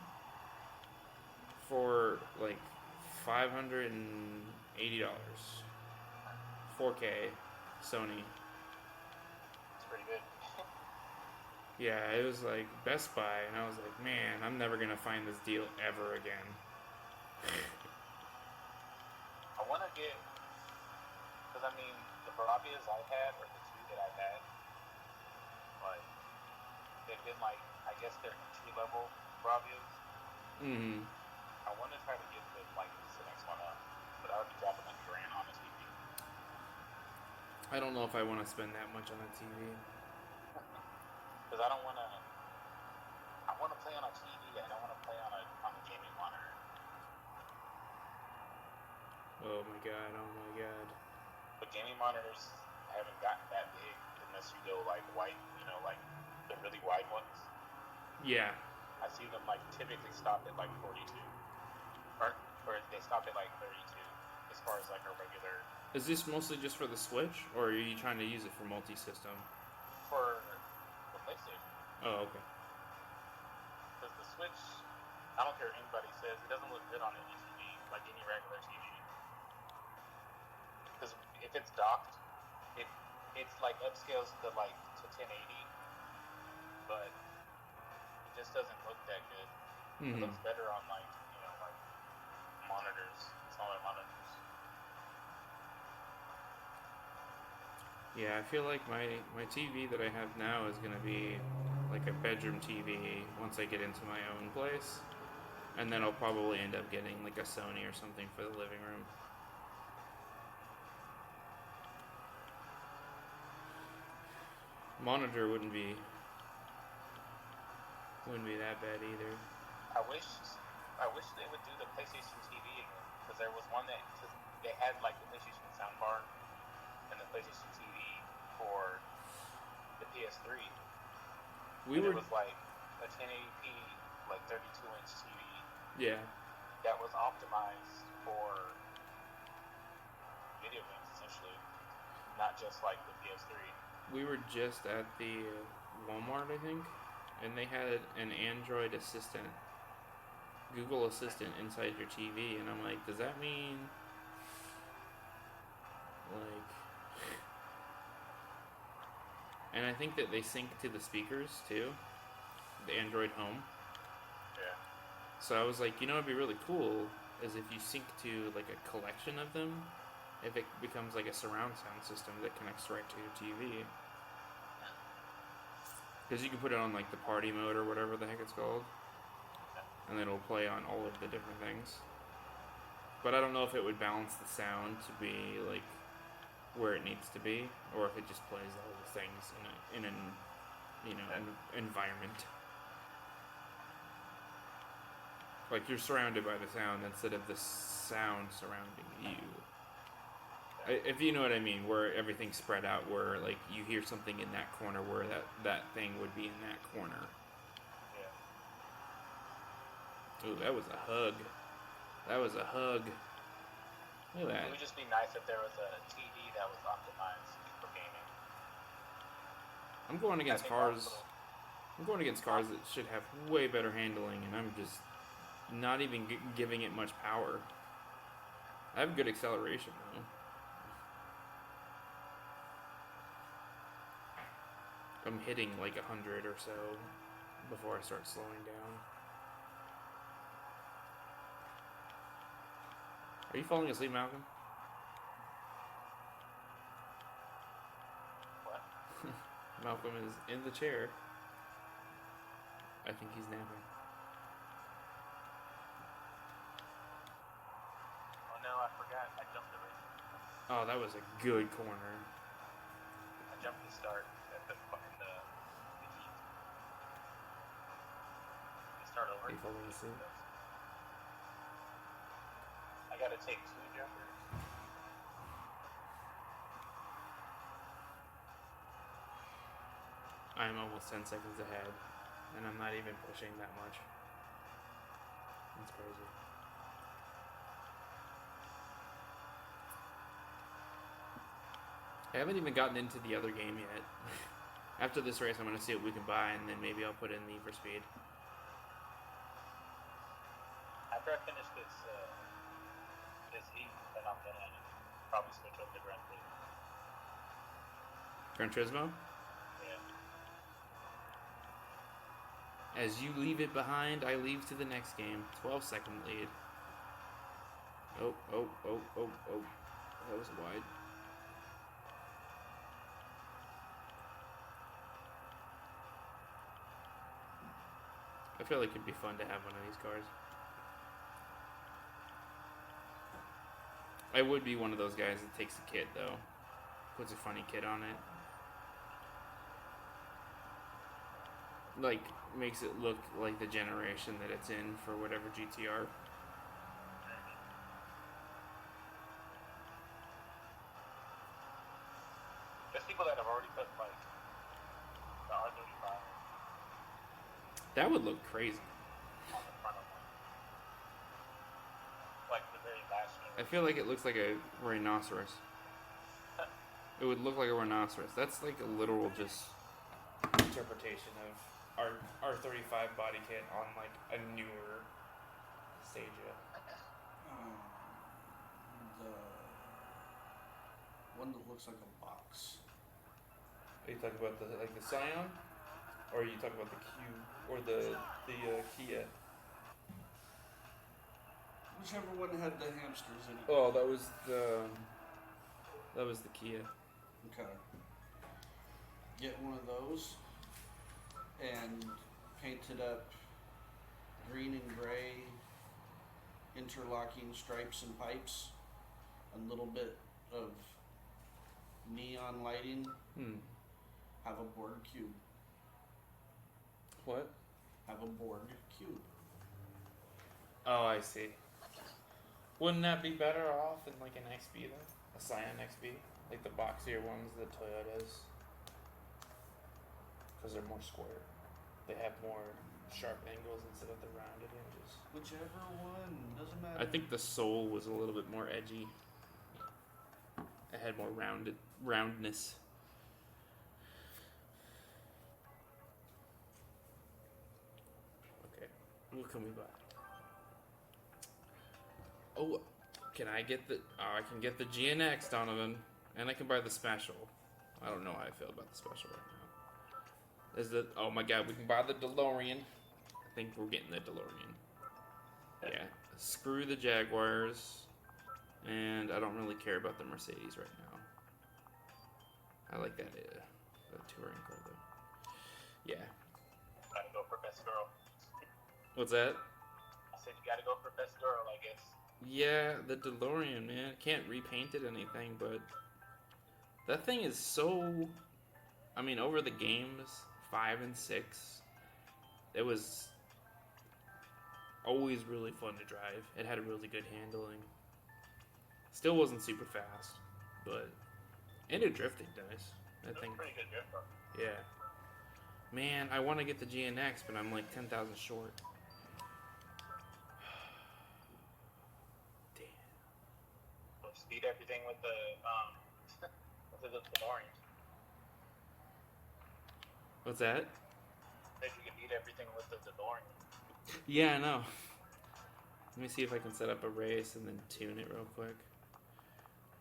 for like $580. 4K Sony. It's pretty good. Yeah, it was like Best Buy, and I was like, man, I'm never gonna find this deal ever again. I want to get, because I mean, the Bravias I had, or the two that I had, like, they've been like, I guess they're entry level Bravias. Mm-hmm. I want to try to get the next one up, but I would be dropping like Gran on a TV. I don't know if I want to spend that much on a TV. Because I don't want to. I want to play on a TV. I don't want to play on a gaming monitor. Oh my god, oh my god. But gaming monitors haven't gotten that big unless you go like white, like the really wide ones. Yeah. I see them like typically stop at like 42, or they stop at like 32 as far as like a regular. Is this mostly just for the Switch, or are you trying to use it for multi-system? For PlayStation. Oh, okay. Because the Switch, I don't care what anybody says, it doesn't look good on any TV, like any regular TV. Because if it's docked, it's like upscales to 1080, but it just doesn't look that good. Mm-hmm. It looks better on like monitors, smaller monitors. Yeah, I feel like my TV that I have now is going to be like a bedroom TV once I get into my own place. And then I'll probably end up getting like a Sony or something for the living room. Monitor wouldn't be that bad either. I wish they would do the PlayStation TV again, because there was one that they had like the PlayStation soundbar and the PlayStation TV for the PS3. It was like a 1080p, like 32-inch TV. Yeah. That was optimized for video games, essentially, not just like the PS3. We were just at the Walmart, I think, and they had an Android Assistant, Google Assistant inside your TV, and I'm like, does that mean like? And I think that they sync to the speakers too, the Android Home. Yeah. So I was like, it'd be really cool is if you sync to like a collection of them, if it becomes like a surround sound system that connects right to your TV. Because you can put it on like the party mode or whatever the heck it's called, and then it'll play on all of the different things. But I don't know if it would balance the sound to be like where it needs to be, or if it just plays all the things in an environment. Like you're surrounded by the sound instead of the sound surrounding you. If you know what I mean, where everything's spread out, where like you hear something in that corner, where that thing would be in that corner. Yeah. Ooh, that was a hug. That was a hug. Look at that. It would just be nice if there was a TV that was optimized for gaming. I'm going against cars. Also, I'm going against cars that should have way better handling, and I'm just not even giving it much power. I have good acceleration though. I'm hitting like 100 or so before I start slowing down. Are you falling asleep, Malcolm? what? Malcolm is in the chair. I think he's napping. Oh no, I forgot. I jumped the race. Oh, that was a good corner. I jumped the start at the heat. Start over. Are you falling asleep? I gotta take 2 jumpers. I'm almost 10 seconds ahead, and I'm not even pushing that much. That's crazy. I haven't even gotten into the other game yet. After this race, I'm going to see what we can buy, and then maybe I'll put in Need for Speed. After I finish this heat, then I'm gonna probably switch over to Gran Turismo. Gran Turismo? Yeah. As you leave it behind, I leave to the next game. 12-second lead. Oh. That was wide. I feel like it'd be fun to have one of these cars. I would be one of those guys that takes a kit, though. Puts a funny kit on it. Like, makes it look like the generation that it's in for whatever GTR. There's people that have already put, like, the R35 That would look crazy. on the front of one. Like the very last one. I feel like it looks like a rhinoceros. It would look like a rhinoceros. That's like a literal just interpretation of our R35 body kit on like a newer Stadia. The one that looks like a box. Are you talking about the Scion, or are you talking about the Q or the Kia? Whichever one had the hamsters in it. Oh, that was the Kia. Okay. Get one of those and paint it up green and gray, interlocking stripes and pipes, a little bit of neon lighting. Have a Borg cube. What? Have a Borg cube. Oh, I see. Wouldn't that be better off in like an XB then? A Scion XB? Like the boxier ones that Toyotas? Because they're more square. They have more sharp angles instead of the rounded edges. Whichever one, doesn't matter. I think the Soul was a little bit more edgy. It had more roundness. Okay, what can we buy? Oh, can I get the? Oh, I can get the GNX, Donovan, and I can buy the special. I don't know how I feel about the special right now. Is the? Oh my God, we can buy the DeLorean. I think we're getting the DeLorean. Yeah, screw the Jaguars, and I don't really care about the Mercedes right now. I like that touring car though. Yeah. Gotta go for best girl. What's that? I said you gotta go for best girl, I guess. Yeah, the DeLorean, man. Can't repaint it anything, but that thing is so. I mean, over the games 5 and 6, it was always really fun to drive. It had a really good handling. Still wasn't super fast, but and it drifted nice. That thing. Pretty good drift car. Yeah. Man, I want to get the GNX, but I'm like 10,000 short. Damn. So speed everything with the with the DeLorean. What's that? If you can beat everything with the DeLorean. Yeah, I know. Let me see if I can set up a race and then tune it real quick.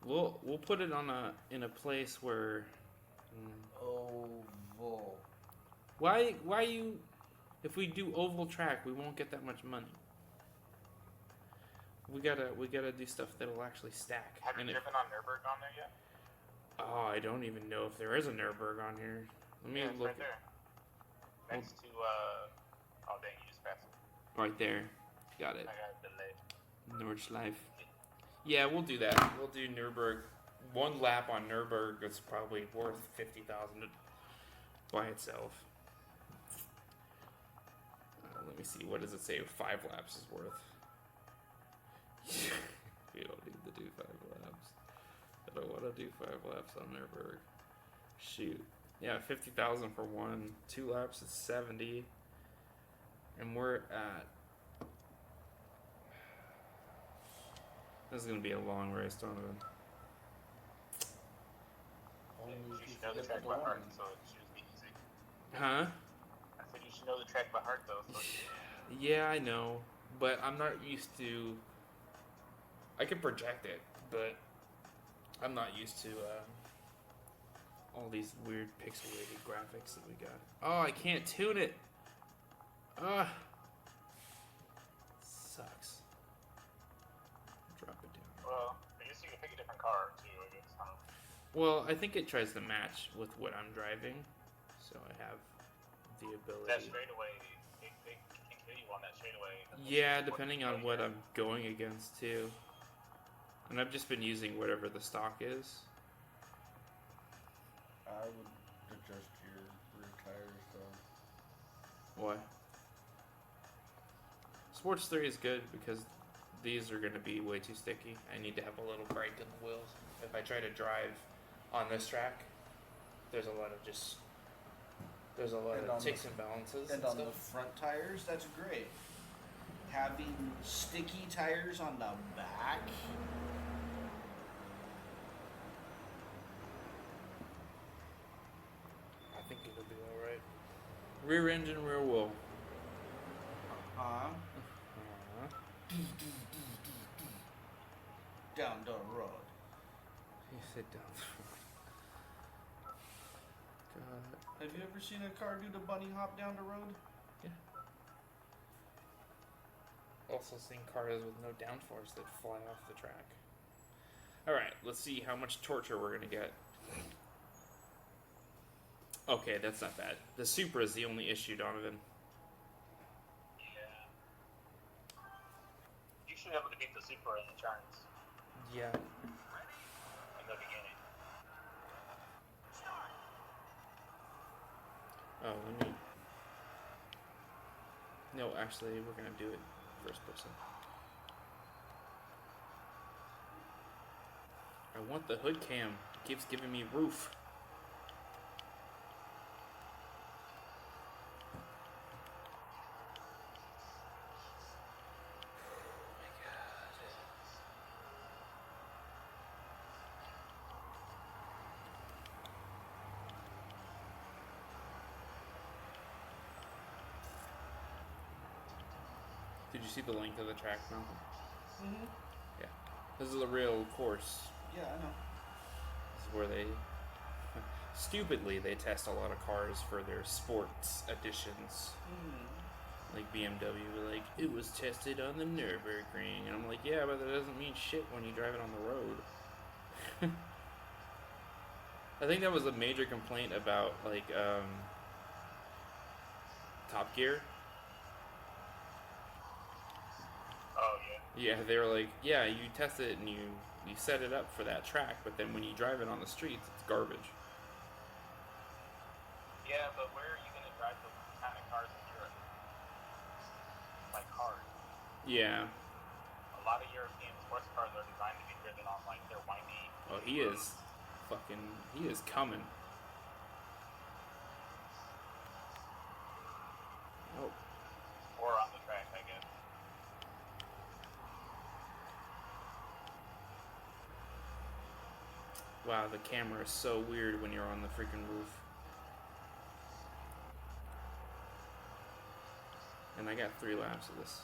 We'll put it on in a place where. Oval. Why you? If we do oval track, we won't get that much money. We gotta do stuff that'll actually stack. Have you driven on Nürburgring on there yet? Oh, I don't even know if there is a Nürburgring on here. Let me Yeah, it's look. right there. Next to oh dang, you just passed it. Right there. Got it. I got it delayed. Nordschleife. Yeah, we'll do that. We'll do Nürburgring. One lap on Nürburgring is probably worth 50,000 by itself. Let me see. What does it say? 5 laps is worth. We don't need to do 5 laps. I don't want to do 5 laps on Nürburgring. Shoot. Yeah, 50,000 for one. 2 laps is 70. And we're at... This is going to be a long race, Donovan. Only You if should know the get track the by DeLorean. heart, so it should be easy. Huh? I said you should know the track by heart, though. So Yeah, I know. But I'm not used to... I can project it, but I'm not used to all these weird pixelated graphics that we got. Oh, I can't tune it! Ugh. Sucks. Drop it down. well, I guess you can pick a different car too. I guess. Huh? Well, I think it tries to match with what I'm driving, so I have the That ability. straightaway, they can kill you on that straightaway. Yeah, depending on what I'm going against too. And I've just been using whatever the stock is. I would adjust your rear tires though. Why? Sports 3 is good because these are going to be way too sticky. I need to have a little break in the wheels. If I try to drive on this track, there's a lot of ticks and balances. And on stuff. the front tires, that's great. Having sticky tires on the back. I think it'll be alright. Rear engine, rear wheel. Down the road. You sit down. God. Have you ever seen a car do the bunny hop down the road? Also seen cars with no downforce that fly off the track. Alright, let's see how much torture we're gonna get. Okay, that's not bad. The Supra is the only issue, Donovan. Yeah. You should be able to beat the Supra in the turns Yeah. in the beginning. Oh, let me... No, actually, we're gonna do it first person. I want the hood cam. It keeps giving me roof. Did you see the length of the track, Malcolm? Mm-hmm. Yeah. This is a real course. Yeah, I know. This is where they... Stupidly, they test a lot of cars for their sports editions. Like BMW, like, it was tested on the Nürburgring. And I'm like, yeah, but that doesn't mean shit when you drive it on the road. I think that was a major complaint about, like, Top Gear. Oh yeah. Yeah, they were like, yeah, you test it and you set it up for that track, but then when you drive it on the streets, it's garbage. Yeah, but where are you gonna drive the kind of cars in Europe? Like hard. Yeah. A lot of European sports cars are designed to be driven on like their windy. Oh, he is coming. Oh. Or on the track, I guess. Wow, the camera is so weird when you're on the freaking roof. And I got 3 laps of this.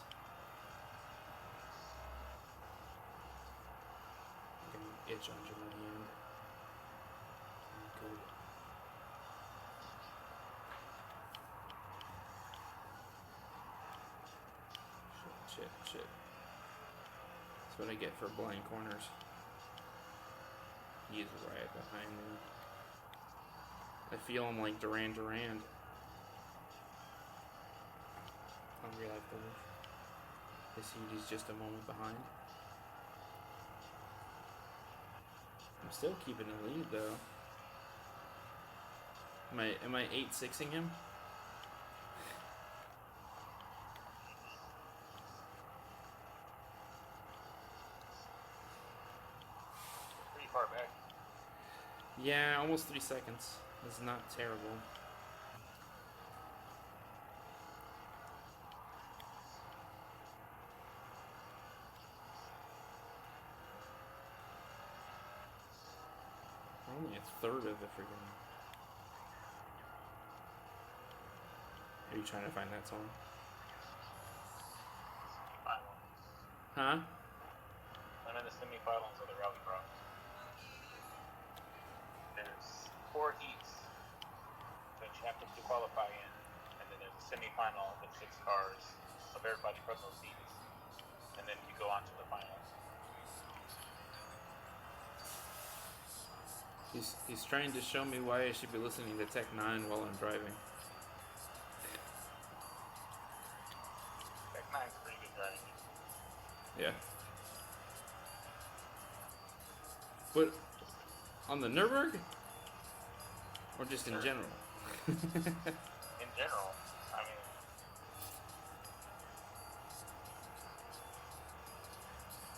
I'm getting itch on my hand. Good. Shit. That's what I get for blind corners. He's right behind me. I feel him like Duran Duran. On real life belief. I see he's just a moment behind. I'm still keeping the lead though. Am I 8-6ing him? Pretty far back. Yeah, almost 3 seconds. It's not terrible. Only a third of the freaking. Are you trying to find that song? Huh? I'm in the semifinals of the Rallycross. There's 4 heats that you have to qualify in, and then there's a semifinal with 6 cars of everybody from those heats, and then you go on to the finals. He's trying to show me why I should be listening to Tech 9 while I'm driving. Tech 9's pretty good driving. Yeah. But on the Nürburgring? Or just in general? In general, I mean,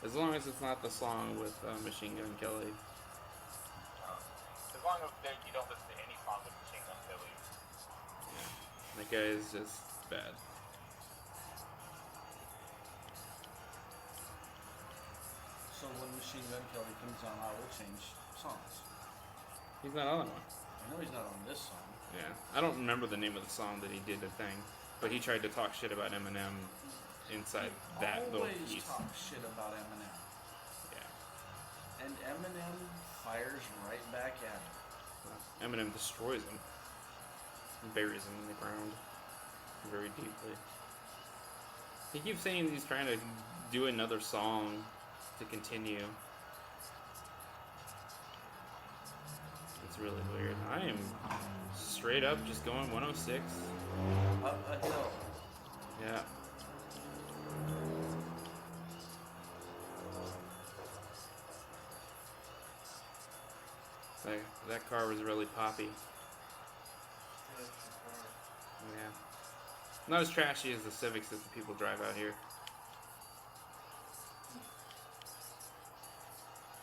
As long as it's not the song with Machine Gun Kelly. as long as you don't listen to any song with Machine Gun Kelly. Yeah. That guy is just bad. So when Machine Gun Kelly comes on, I will change songs. He's not on that one. I know he's not on this song. Yeah. I don't remember the name of the song that he did the thing. But he tried to talk shit about Eminem inside that little Always piece. talk shit about Eminem. Yeah. And Eminem fires right back at him. Eminem destroys him. And buries him in the ground. Very deeply. He keeps saying he's trying to do another song to continue. It's really weird. I am straight up just going 106. Up a hill. Yeah. That car was really poppy. Yeah. Not as trashy as the Civics that the people drive out here.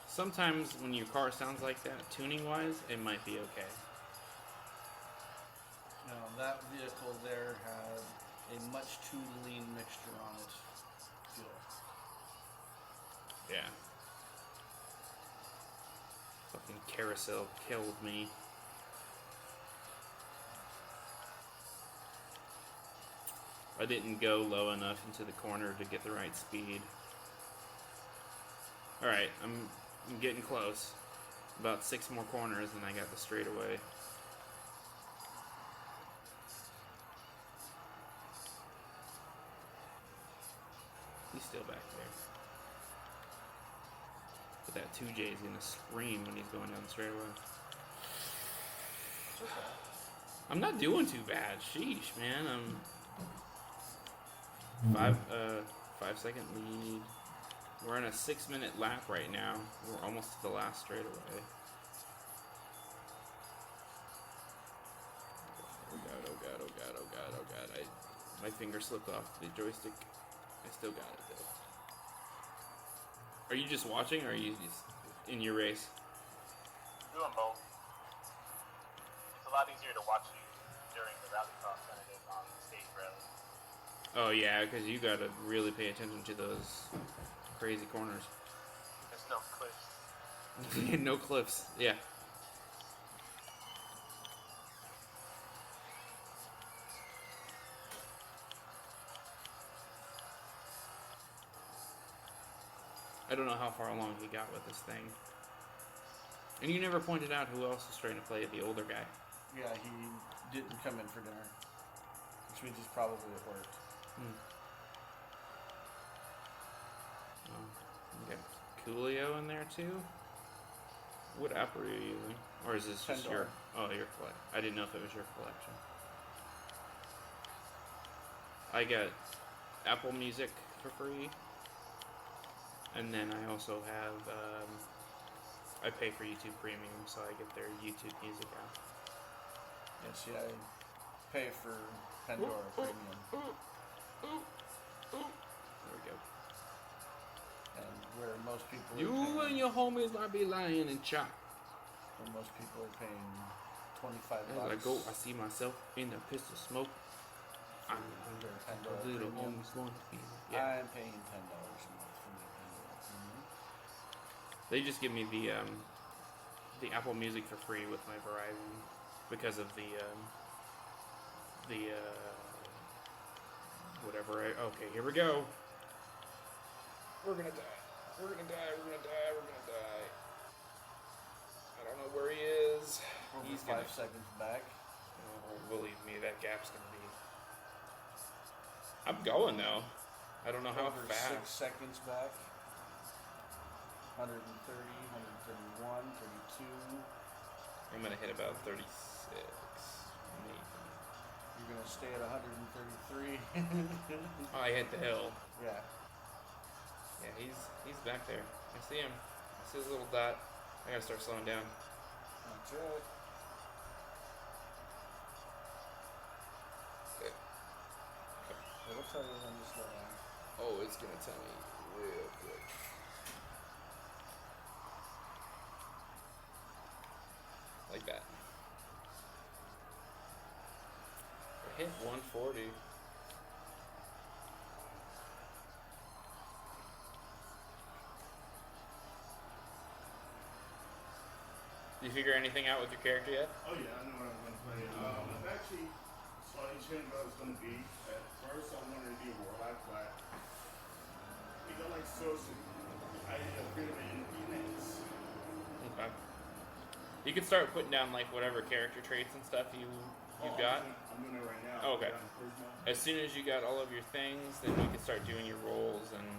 Sometimes when your car sounds like that, tuning-wise, it might be okay. Now that vehicle there had a much too lean mixture on it. Fuel. Yeah. Fucking carousel killed me. I didn't go low enough into the corner to get the right speed. Alright, I'm getting close. About 6 more corners and I got the straightaway. He's still back there. But that 2J is gonna scream when he's going down the straightaway. I'm not doing too bad. Sheesh, man. I'm 5-second lead. We're on a 6-minute lap right now. We're almost to the last straightaway. Oh god, oh god, oh god, oh god, oh god. My finger slipped off the joystick. I still got it though. Are you just watching or are you just in your race? Doing both. It's a lot easier to watch you during the rallycross than it is on stage rally. Oh yeah, because you gotta really pay attention to those crazy corners. There's no cliffs. No cliffs, yeah. I don't know how far along he got with this thing. And you never pointed out who else was trying to play the older guy. Yeah, he didn't come in for dinner. Which means he's probably at work. Oh, you got Coolio in there too? What app are you using? Or is this just your... Oh, your collection. I didn't know if it was your collection. I get Apple Music for free. And then I also have... I pay for YouTube Premium, so I get their YouTube Music app. Yeah, see, I pay for Pandora Premium. There we go. And where most people You and your homies might be lying and chop. where most people are paying $25. As I go, I see myself in a pistol smoke. I'm $10 a little premium. homies going to be. Yeah. I'm paying $10 a month for Nintendo. They just give me the Apple Music for free with my Verizon because of the whatever. Okay, here we go. We're gonna die. We're gonna die. We're gonna die. We're gonna die. I don't know where he is. Over He's 5 gonna. seconds back. Oh, believe me, that gap's gonna be. I'm going though. I don't know how Over fast. 6 seconds back. 130, 131, 32. I'm gonna hit about 36, maybe. You're gonna stay at 133. Oh, I hit the hill. Yeah. Yeah, he's back there. I see him. I see his little dot. I gotta start slowing down. That's right. It'll tell you when to slow down. Oh, it's gonna tell me real quick. Like that. I hit 140. Did you figure anything out with your character yet? Oh yeah, I know what I'm gonna play. I've actually slightly changed what I was gonna be. At first, I wanted to be a warlock, but it got like so. I ended up creating Phoenix. Okay. You can start putting down like whatever character traits and stuff you've got. I'm doing it right now. Oh, okay. I'm doing Turismo. As soon as you got all of your things, then you can start doing your rolls, and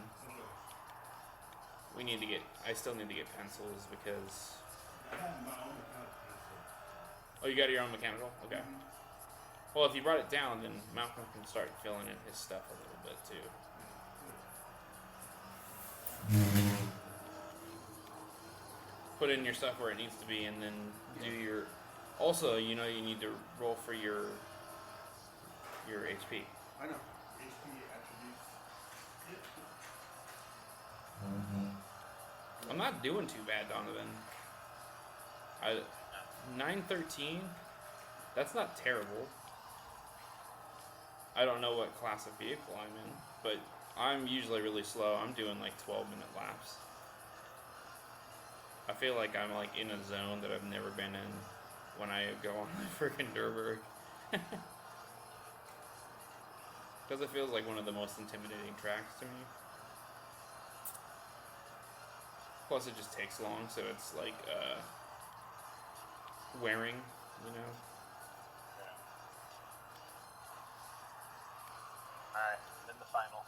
we need to get. I still need to get pencils because. I have my own mechanical pencil. Oh, you got your own mechanical? Okay. Well, if you brought it down, then Malcolm can start filling in his stuff a little bit too. Put in your stuff where it needs to be, and then do your. Also, you know, you need to roll for your HP. I know. HP attributes. I'm not doing too bad, Donovan. 913. That's not terrible. I don't know what class of vehicle I'm in, but I'm usually really slow. I'm doing like 12-minute laps. I feel like I'm like in a zone that I've never been in when I go on the freaking Durberg. Because it feels like one of the most intimidating tracks to me. Plus it just takes long, so it's like wearing, you know. Alright, then the final.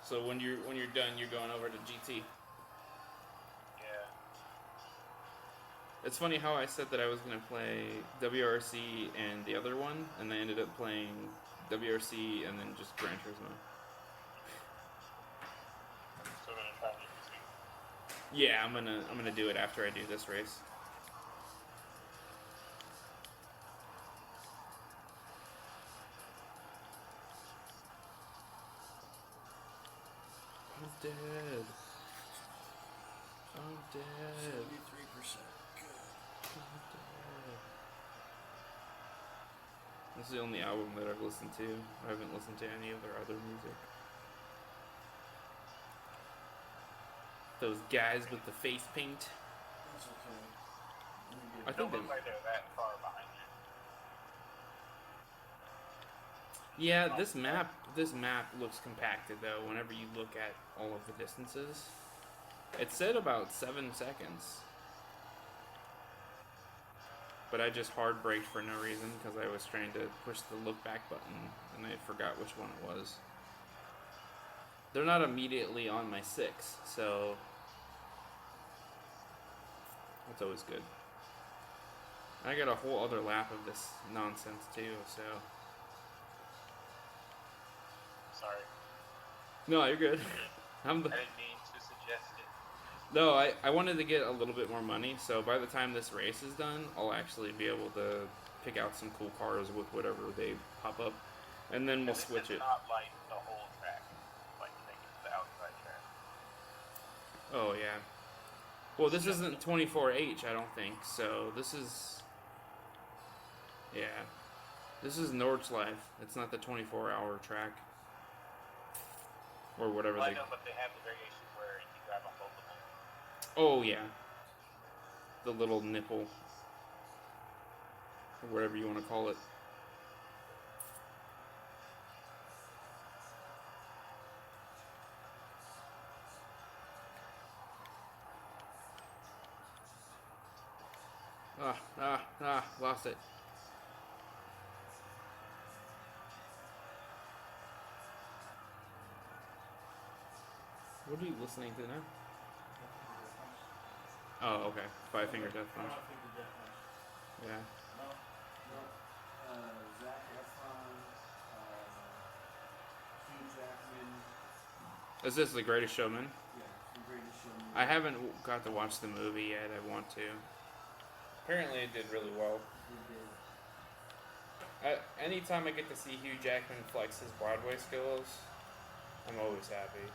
So when you're done, you're going over to GT. Yeah. It's funny how I said that I was gonna play WRC and the other one, and I ended up playing WRC and then just Gran Turismo. So we're gonna try to do Yeah, I'm gonna do it after I do this race. I'm dead. I'm dead. 73%. Good. I'm dead. This is the only album that I've listened to. I haven't listened to any of their other music. Those guys with the face paint. That's okay. I Don't think they. look like they're that far behind you. Yeah, this map looks compacted though. Whenever you look at all of the distances, it said about 7 seconds, but I just hard braked for no reason because I was trying to push the look back button and I forgot which one it was. They're not immediately on my 6, so that's always good. I got a whole other lap of this nonsense too, so. Sorry. No, you're good. I didn't mean to suggest it. No, I wanted to get a little bit more money, so by the time this race is done, I'll actually be able to pick out some cool cars with whatever they pop up, and then we'll switch it. It's not like the whole track, like taking the outside track. Oh yeah. Well, this isn't 24H, I don't think. So this is, yeah, this is Nordschleife. It's not the 24-hour track or whatever Well, I they. know, but they have the variations where you can grab on both of them. Oh yeah, the little nipple or whatever you want to call it. Lost it. What are you listening to now? Oh, okay. Five Finger Death Punch. Yeah. Zac Efron, Hugh Jackman. Is this The Greatest Showman? Yeah, The Greatest Showman. I haven't got to watch the movie yet. I want to. Apparently, it did really well. He did. Anytime I get to see Hugh Jackman flex his Broadway skills, I'm always happy.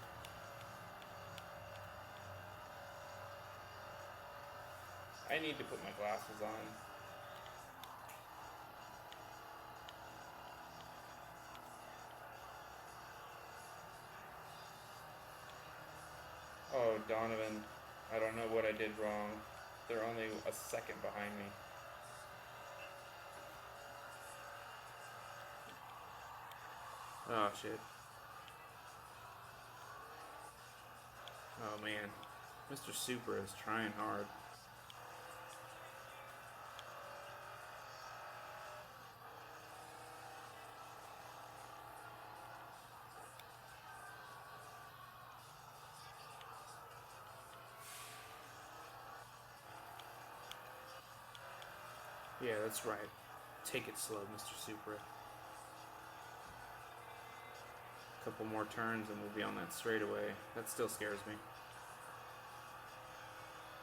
I need to put my glasses on. Oh, Donovan, I don't know what I did wrong. They're only a second behind me. Oh, shit. Oh, man. Mr. Super is trying hard. Yeah, that's right. Take it slow, Mr. Supra. A couple more turns and we'll be on that straightaway. That still scares me.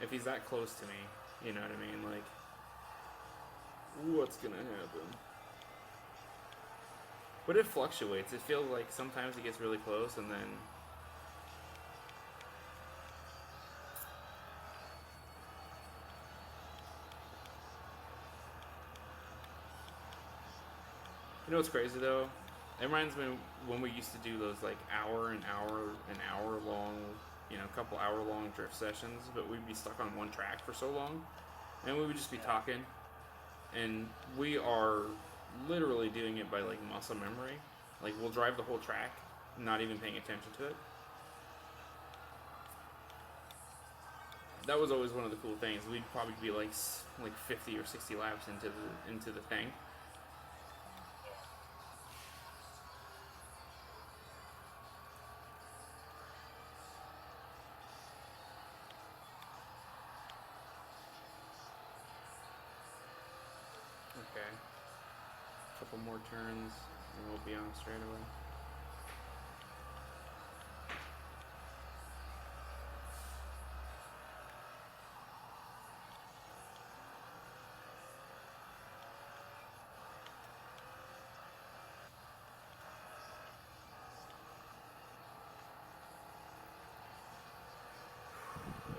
If he's that close to me, you know what I mean? Like, what's gonna happen? But it fluctuates. It feels like sometimes it gets really close and then... You know what's crazy though? It reminds me when we used to do those like an hour long, you know, couple hour long drift sessions, but we'd be stuck on one track for so long, and we would just be talking, and we are literally doing it by like muscle memory. Like we'll drive the whole track, not even paying attention to it. That was always one of the cool things. We'd probably be like 50 or 60 laps into the thing. Okay. Couple more turns and we'll be on straight away.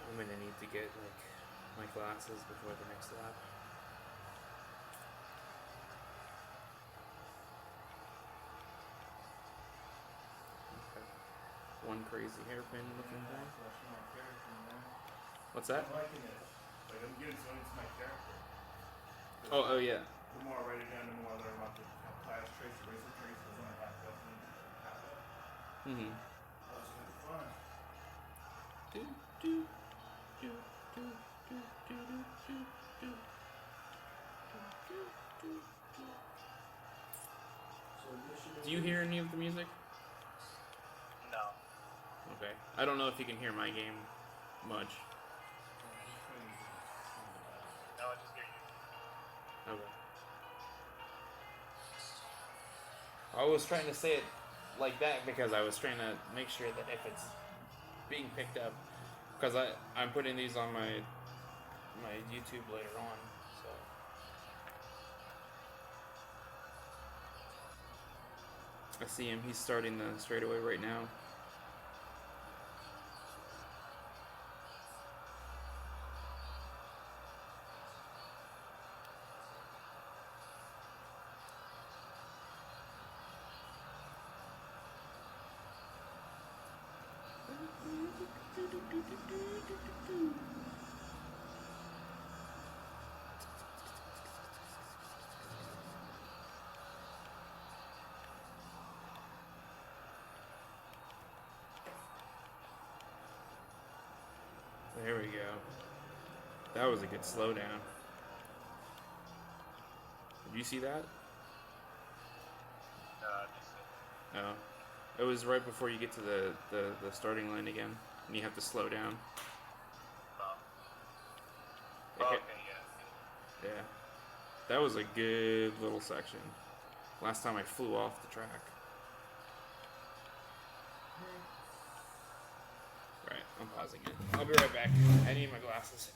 I'm gonna need to get like my glasses before the next lap. One crazy hairpin looking thing. What's that? I'm liking it. Like, I'm getting so into my character. Oh yeah. The more I write it down, the more I learn about the class traits, the racer traits, the one I have definitely have that. Mm-hmm. That was kind of fun. Do you hear any of the music? No. Okay. I don't know if you can hear my game much. No, I just hear you. Okay. I was trying to say it like that because I was trying to make sure that if it's being picked up, because I'm putting these on my YouTube later on, so. I see him. He's starting the straightaway right now. There we go. That was a good slowdown. Did you see that? Oh. It was right before you get to the starting line again. And you have to slow down. Okay, yeah. Yeah. That was a good little section. Last time I flew off the track. Right, I'm pausing it. I'll be right back. I need my glasses.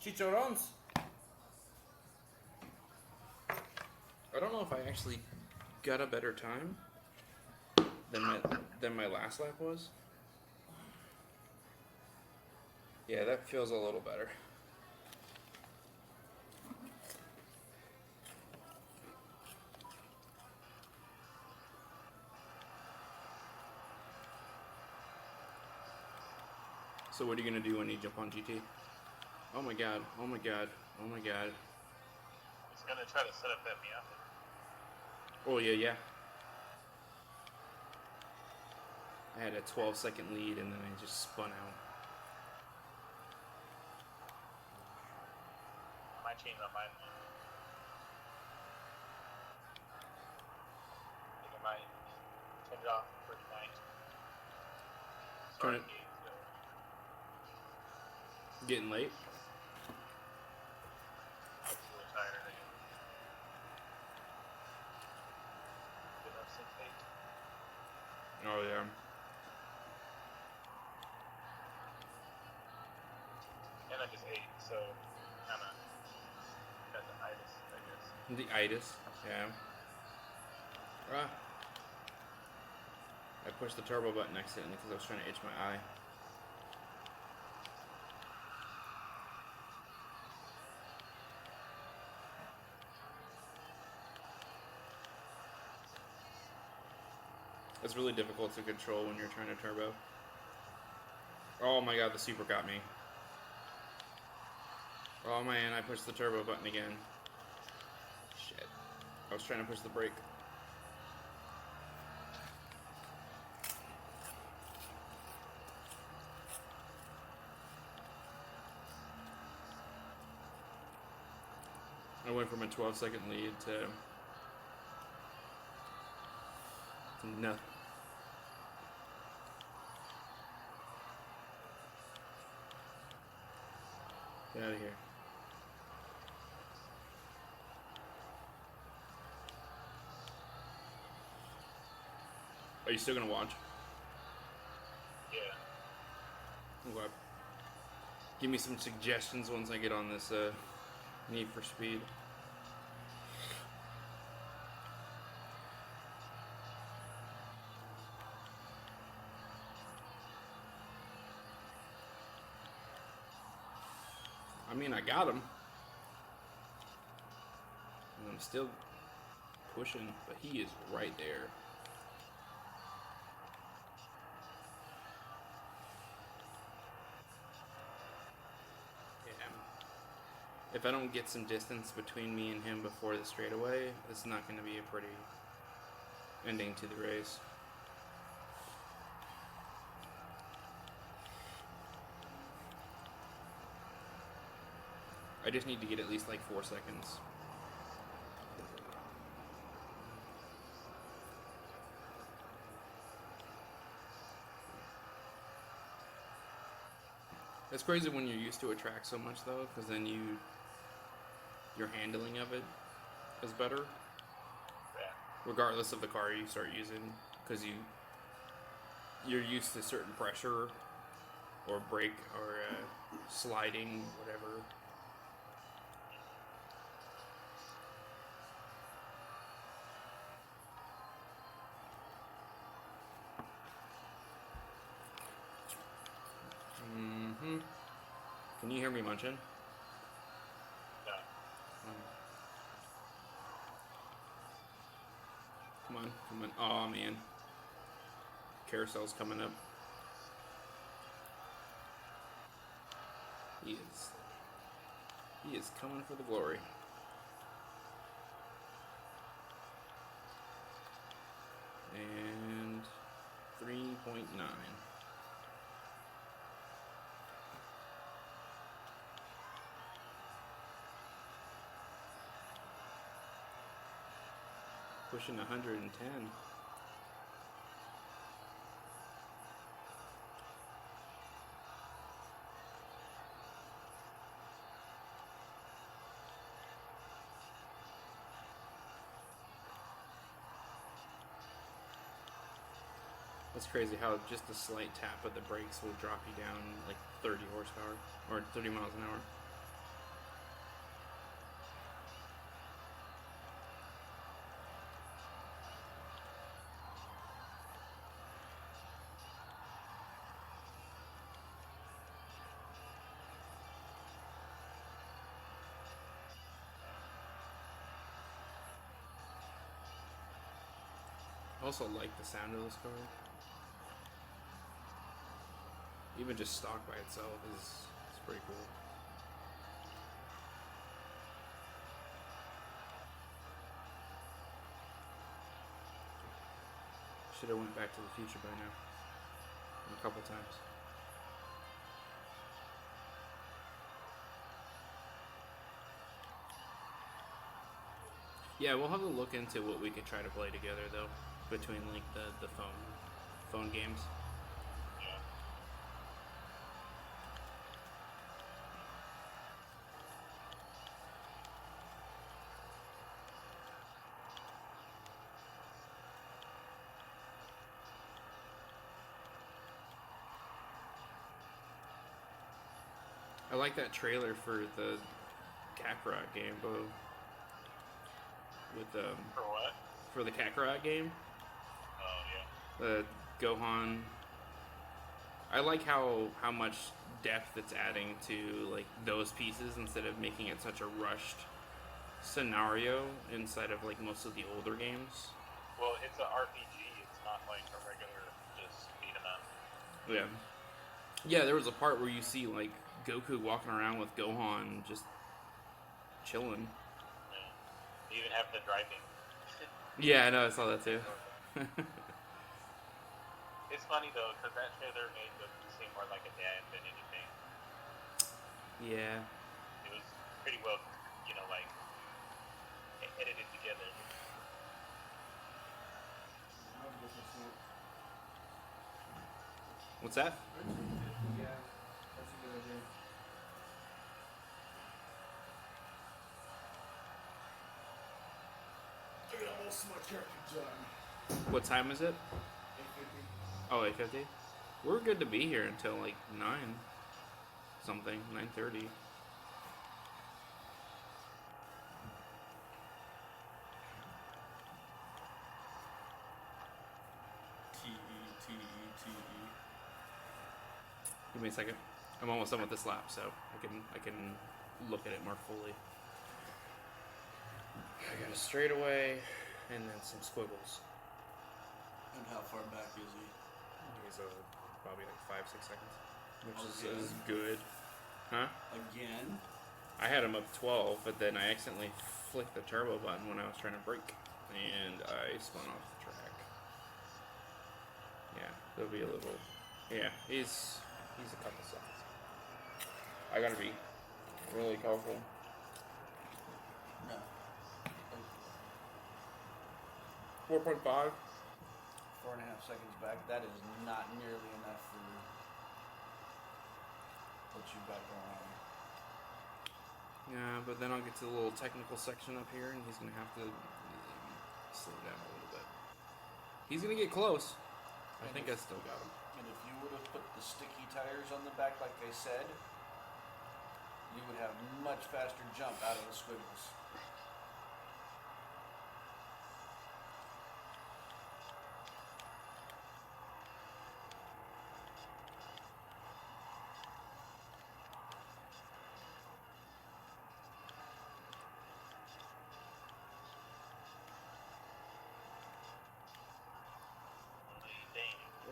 Chicharrones. I don't know if I actually got a better time than my last lap was. Yeah, that feels a little better. So what are you gonna do when you jump on GT? Oh my god, oh my god, oh my god. He's gonna try to set up that Miata. Oh yeah. I had a 12-second lead and then I just spun out. I might change my mind. I think I might turn it off for tonight. Turn it. Getting late. I was really tired today. Been up since 8. Oh yeah. And I just ate, so kind of got the itis, I guess. The itis. Yeah. Ah. I pushed the turbo button accidentally because I was trying to itch my eye. It's really difficult to control when you're trying to turbo. Oh my god, the super got me. Oh man, I pushed the turbo button again. Shit. I was trying to push the brake. I went from a 12-second lead to nothing. Get out of here. Are you still gonna watch? Yeah. Okay. Give me some suggestions once I get on this Need for Speed. I mean, I got him. And I'm still pushing, but he is right there. If I don't get some distance between me and him before the straightaway, it's not going to be a pretty ending to the race. I just need to get at least like 4 seconds. It's crazy when you're used to a track so much though, because then your handling of it is better, Yeah. regardless of the car you start using, because you're used to certain pressure or brake or sliding, whatever. Can you hear me munching? No. Come on, come on. Oh man. Carousel's coming up. He is coming for the glory. And 3.9. Pushing 110. That's crazy how just a slight tap of the brakes will drop you down like 30 horsepower or 30 miles an hour. I also like the sound of this car. Even just stock by itself is pretty cool. Should have went Back to the Future by now. A couple times. Yeah, we'll have to look into what we could try to play together though, between like the phone games. Yeah. I like that trailer for the Kakarot game, Bo. With For what? for the Kakarot game, Oh yeah. the Gohan. I like how much depth it's adding to like those pieces instead of making it such a rushed scenario inside of like most of the older games. Well, it's an RPG. It's not like a regular just beat 'em up. Yeah. Yeah, there was a part where you see like Goku walking around with Gohan just chilling. Yeah. They even have the driving. Yeah, I know, I saw that too. It's funny though, because that trailer made them seem more like a dad than anything. Yeah. It was pretty well, like edited together. What's that? Yeah, that's a good idea. I got most of my character done. What time is it? 8:50. Oh, 8:50. We're good to be here until like 9 something, 9:30. T-E. Give me a second. I'm almost done with this lap, so I can look at it more fully. I got a straightaway and then some squiggles. And how far back is he? He's probably like 5-6 seconds, which Okay. is good. Huh? Again? I had him up 12, but then I accidentally flicked the turbo button when I was trying to brake, and I spun off the track. Yeah, there'll be a little. Yeah, he's a couple seconds. I gotta be really careful. No. 4.5. 4.5 seconds back. That is not nearly enough for what you've got going on. Yeah, but then I'll get to the little technical section up here, and he's gonna have to slow down a little bit. He's gonna get close. I think I still got him. And if you would have put the sticky tires on the back like I said, you would have much faster jump out of the squiggles.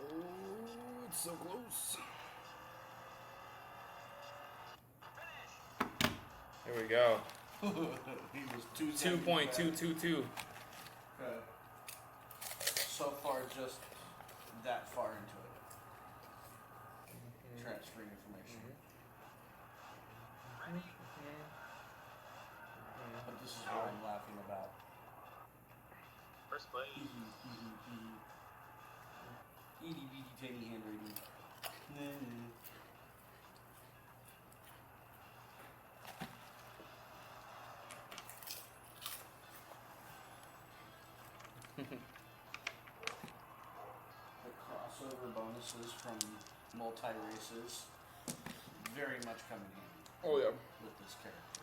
Oh, it's so close. Here we go. He was 2.222. Okay. So far, just that far into it. Transferring information. But this is what I'm laughing about. First place. Itty bitty tiny handwriting. The crossover bonuses from multi-races very much come in handy Oh yeah. with this character.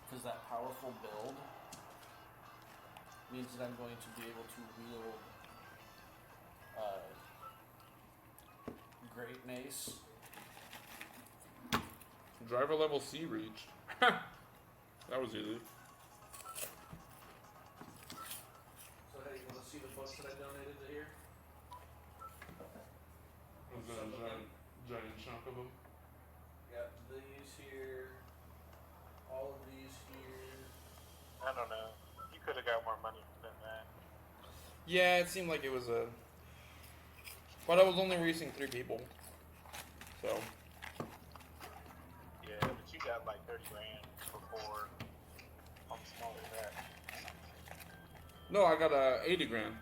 Because that powerful build means that I'm going to be able to wield Great Mace. Driver level C reached. That was easy. So hey, you want to see the books that I donated to here? Was that a giant chunk of them? Got these here, all of these here. I don't know. You could have got more money than that. Yeah, it seemed like it was a. But I was only racing 3 people. So. Yeah, but you got like 30 grand before on the smaller track. No, I got 80 grand.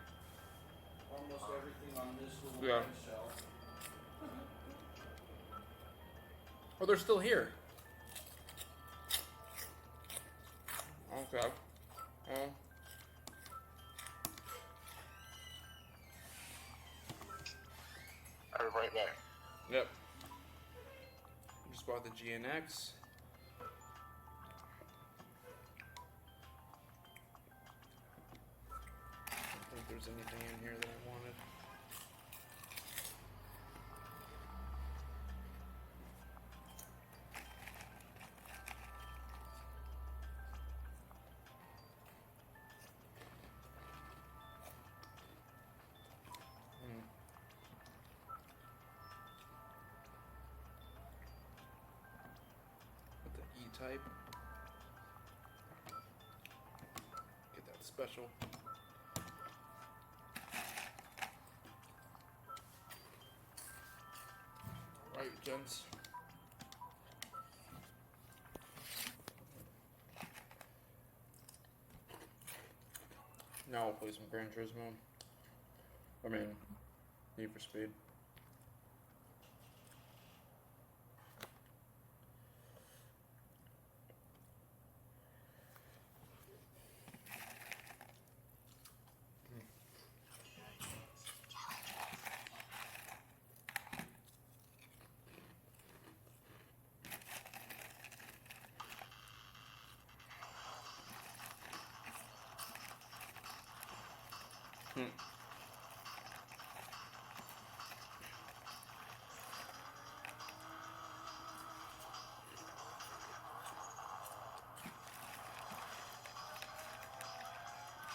Almost everything on this little Yeah. shelf. Oh, they're still here. Okay. I'll be right back. Yep. Just bought the GNX. I don't think there's anything in here that I wanted. With the E-type. Get that special. Right, gents. Now I'll play some Gran Turismo. I mean, Need for Speed.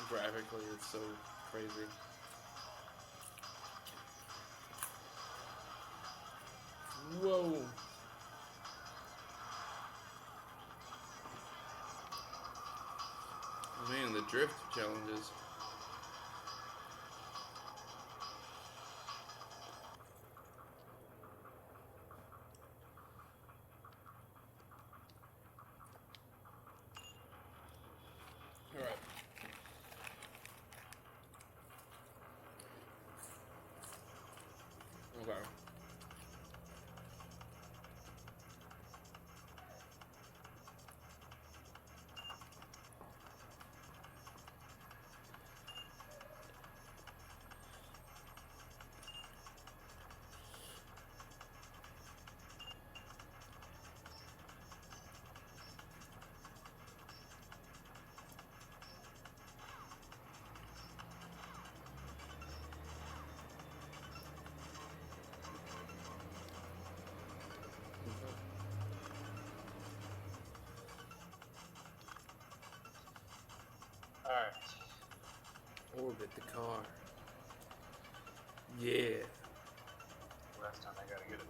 Graphically, it's so crazy. Whoa! Man, the drift challenges. Alright. Okay. Alright. Orbit the car. Yeah. Last time I gotta get it.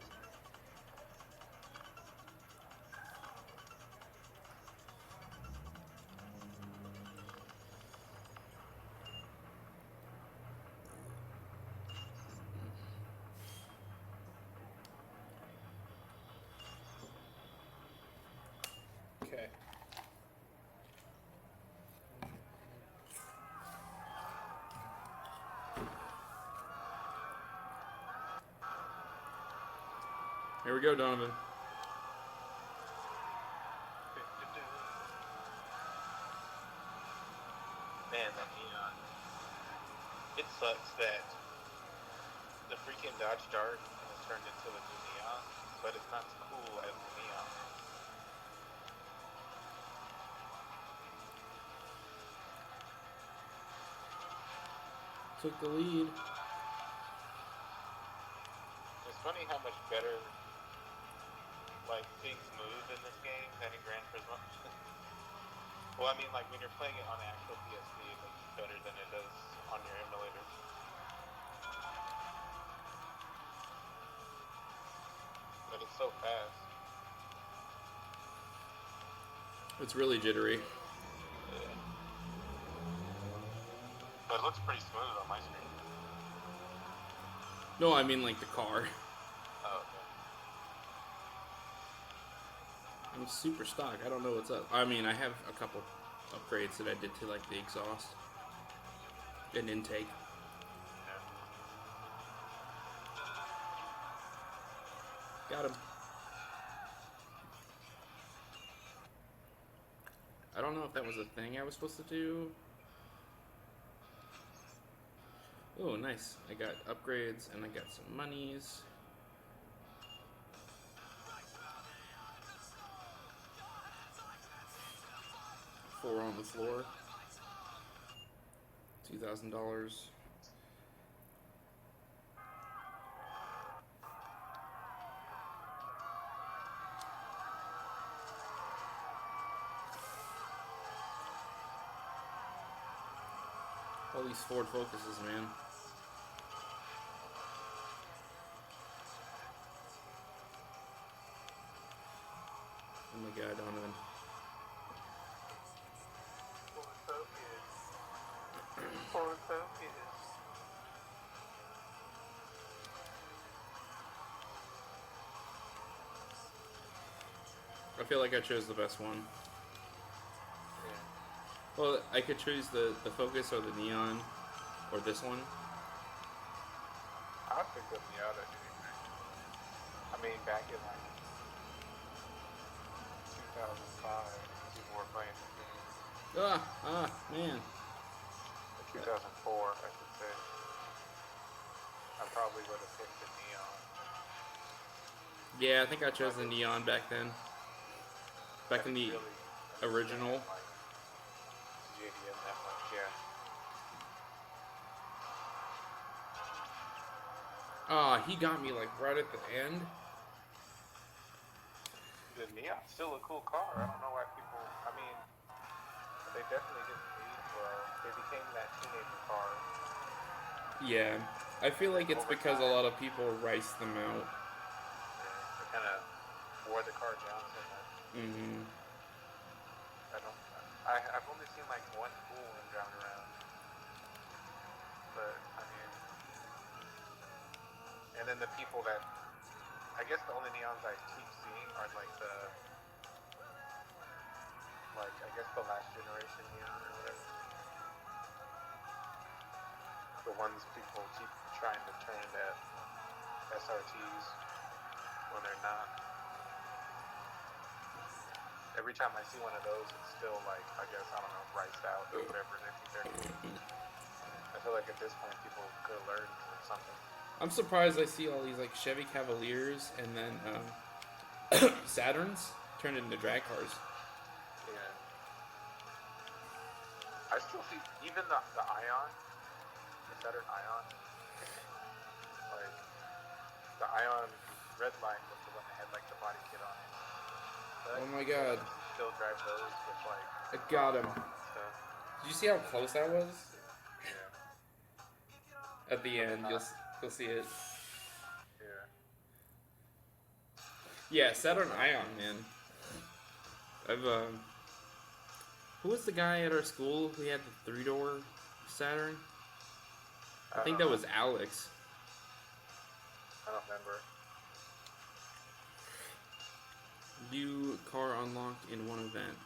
Okay. Here we go, Donovan. Man, that neon. It sucks that the freaking Dodge Dart has turned into a new neon, but it's not as cool as the neon. Took the lead. It's funny how much better like things move in this game than in Gran Turismo. Well, I mean, like when you're playing it on the actual PSP, it looks better than it does on your emulator. But it's so fast. It's really jittery. Yeah. But it looks pretty smooth on my screen. No, I mean like the car. Oh, okay. I'm super stock. I don't know what's up. I mean, I have a couple upgrades that I did to like the exhaust and intake. Yeah. Got him. I don't know if that was a thing I was supposed to do. Oh, nice. I got upgrades and I got some monies. 4 on the floor. $2,000. All these Ford Focuses, man. Oh my god, Donovan. Ford Focus. I feel like I chose the best one. Yeah. Well, I could choose the Focus or the Neon, or this one. I would pick the Miata anyway. I mean, back in like 2005, people were playing the game. Man. 2004, I should say. I probably would have picked the Neon. Yeah, I think I chose the Neon back then. Back in the original. Like, JDM that much, yeah. He got me like right at the end. The Neon's still a cool car. I don't know why people. I mean, they definitely didn't age well. They became that teenager car. Yeah, I feel like it's because a lot of people riced them out. They kind of wore the car down so much. Mm-hmm. I've only seen like one cool one driving around. But, I mean. And then the people that. I guess the only Neons I keep seeing are like the. Like, I guess the last generation Neon or whatever. The ones people keep trying to turn into SRTs when they're not. Every time I see one of those, it's still like, I guess, I don't know, priced out or whatever. They think they're. I feel like at this point people could have learned something. I'm surprised I see all these like Chevy Cavaliers and then Saturns turned into drag cars. Yeah. I still see even the Ion, the Saturn Ion. Like the Ion Redline was the one that had like the body kit on it. But Oh my god. Still drive those with like. I got him. Stuff. Did you see how close that was? Yeah. At the end, you'll see it. Yeah. Yeah, Saturn Ion, man. Who was the guy at our school who had the 3-door Saturn? I think that was Alex. I don't remember. New car unlocked in one event.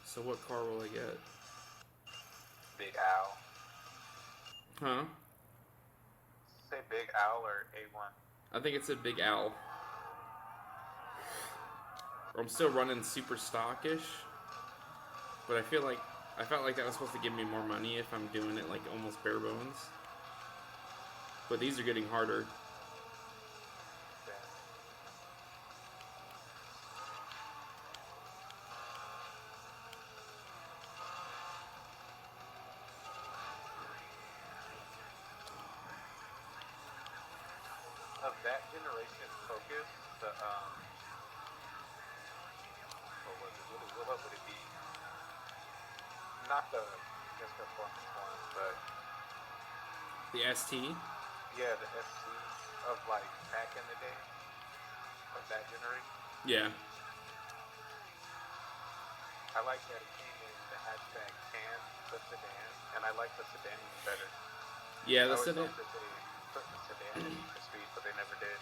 So what car will I get? Big Al. Huh? Say Big Al or A1. I think it said Big Al. Or I'm still running super stockish. But I felt like that was supposed to give me more money if I'm doing it like almost bare bones. But these are getting harder. Of that generation Focus, the what would it be? Not the just performance one, but The ST? yeah, the SC of like back in the day of that generation. Yeah. I like that it came in the hatchback and the sedan, and I like the sedan better. Yeah, I the always sedan. hoped that they put the sedan in for speed, but they never did.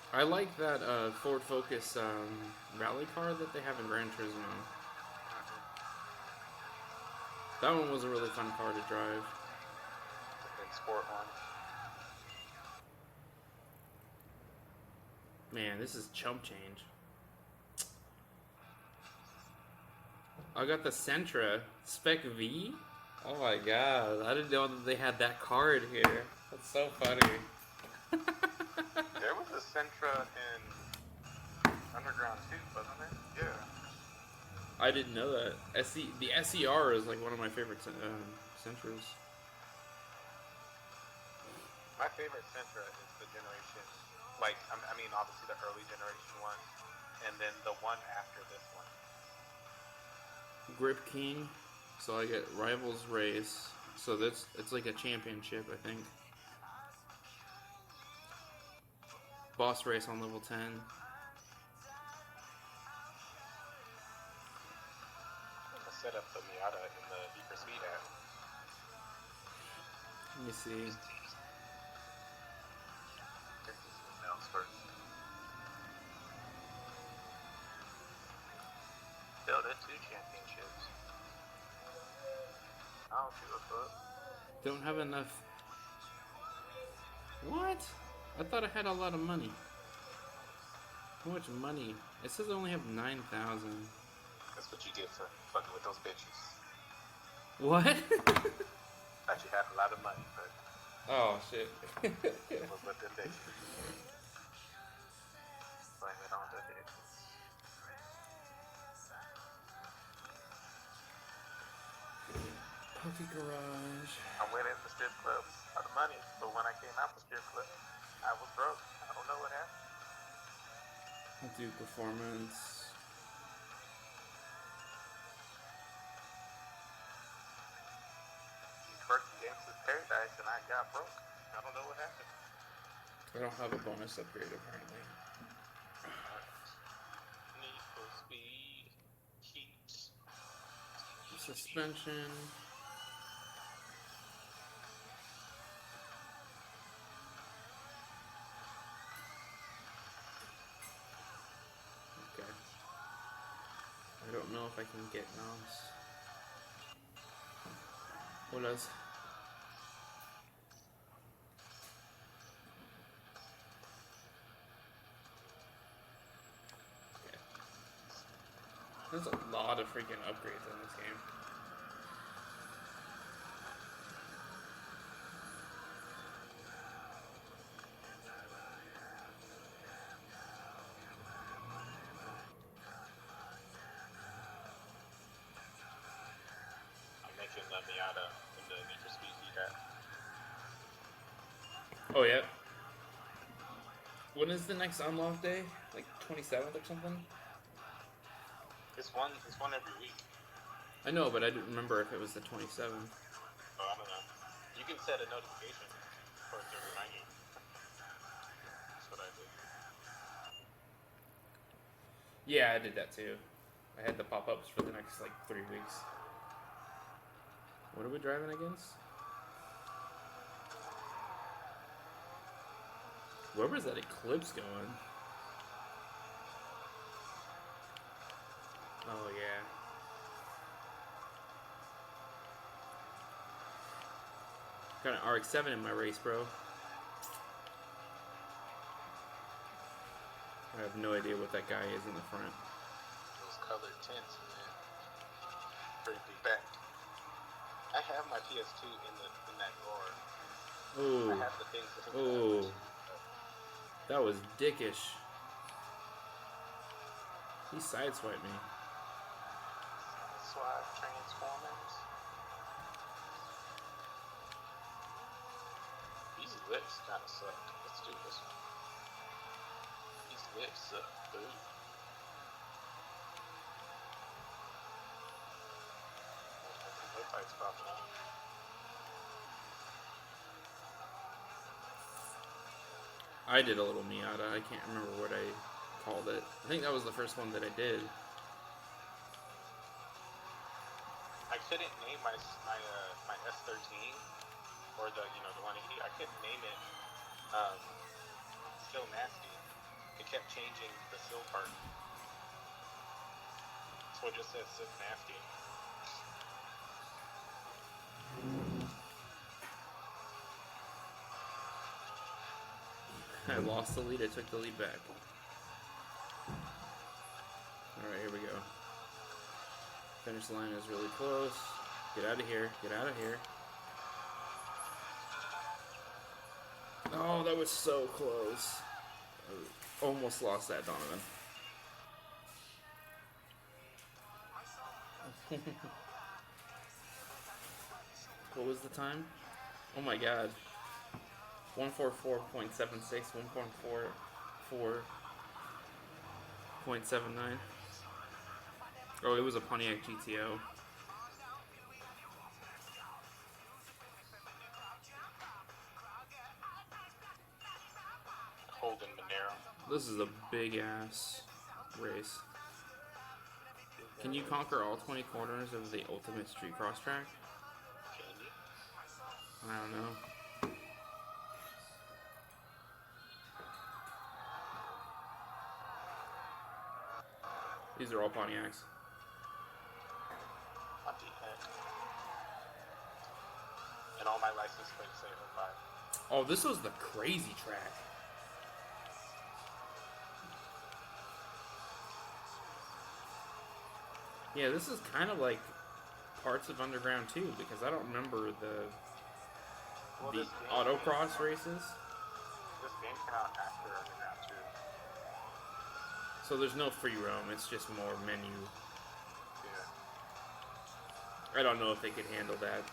I like that Ford Focus rally car that they have in Gran Turismo. That one was a really fun car to drive. The big sport one. Man, this is chump change. I got the Sentra Spec V. Oh my god, I didn't know that they had that card here. That's so funny. There was a Sentra in, I underground too, wasn't it? Yeah. I didn't know that. The SER is like one of my favorite Sentras. My favorite Sentra is the generation, like, I mean, obviously the early generation one, and then the one after this one. Grip King, so I get Rivals Race, so it's like a championship, I think. Boss Race on level 10. I set up the Miata in the Need for Speed app. Let me see. First. Build it 2 championships. I don't give a fuck. Don't have enough. What? I thought I had a lot of money. How much money? It says I only have 9,000. That's what you get for fucking with those bitches. What? Thought you had a lot of money, but Oh shit. it was what them bitches. Blame it on the bitches. Poke Garage. I went in the strip club for the money, but when I came out the strip club, I was broke. I don't know what happened. I'll do performance. You worked Gangsta's Paradise and I got broke. I don't know what happened. I don't have a bonus upgrade apparently. Need for Speed Heat. Suspension. Okay. I don't know if I can get mouse. What else? Okay. There's a lot of freaking upgrades in this game. I'm making the Miata in the Need for Speed Heat app. Oh yeah. When is the next unlock day? Like 27th or something? It's one every week. I know, but I didn't remember if it was the 27th. Oh, I don't know. You can set a notification for it to remind you. That's what I did. Yeah, I did that too. I had the pop-ups for the next like 3 weeks. What are we driving against? Where was that eclipse going? Oh yeah. Got an RX-7 in my race, bro. I have no idea what that guy is in the front. Those colored tints, man. Pretty big back. I have my PS2 in that drawer. Oh. I have the things that Oh. That was dickish. He sideswiped me. SWAT Transformers. These lips kinda suck. Let's do this one. These lips suck, dude. No fights popping up. I did a little Miata. I can't remember what I called it. I think that was the first one that I did. I couldn't name my S13 or the 180. I couldn't name it. Still nasty. It kept changing the still part, so it just says Still Nasty. I lost the lead. I took the lead back. Alright, here we go. Finish line is really close. Get out of here. Get out of here. Oh, that was so close. I almost lost that, Donovan. What was the time? Oh my god. 144.76, 1.44.79. Oh, it was a Pontiac GTO. Holden Monero. This is a big ass race. Can you conquer all 20 corners of the ultimate street cross track? Can you? I don't know. These are all Pontiacs. Pontiac. And all my license plates say 05. Oh, this was the crazy track. Yeah, this is kind of like parts of Underground too, because I don't remember the autocross races. This game came out after Underground 2. So there's no free roam, it's just more menu. Yeah. I don't know if they could handle that.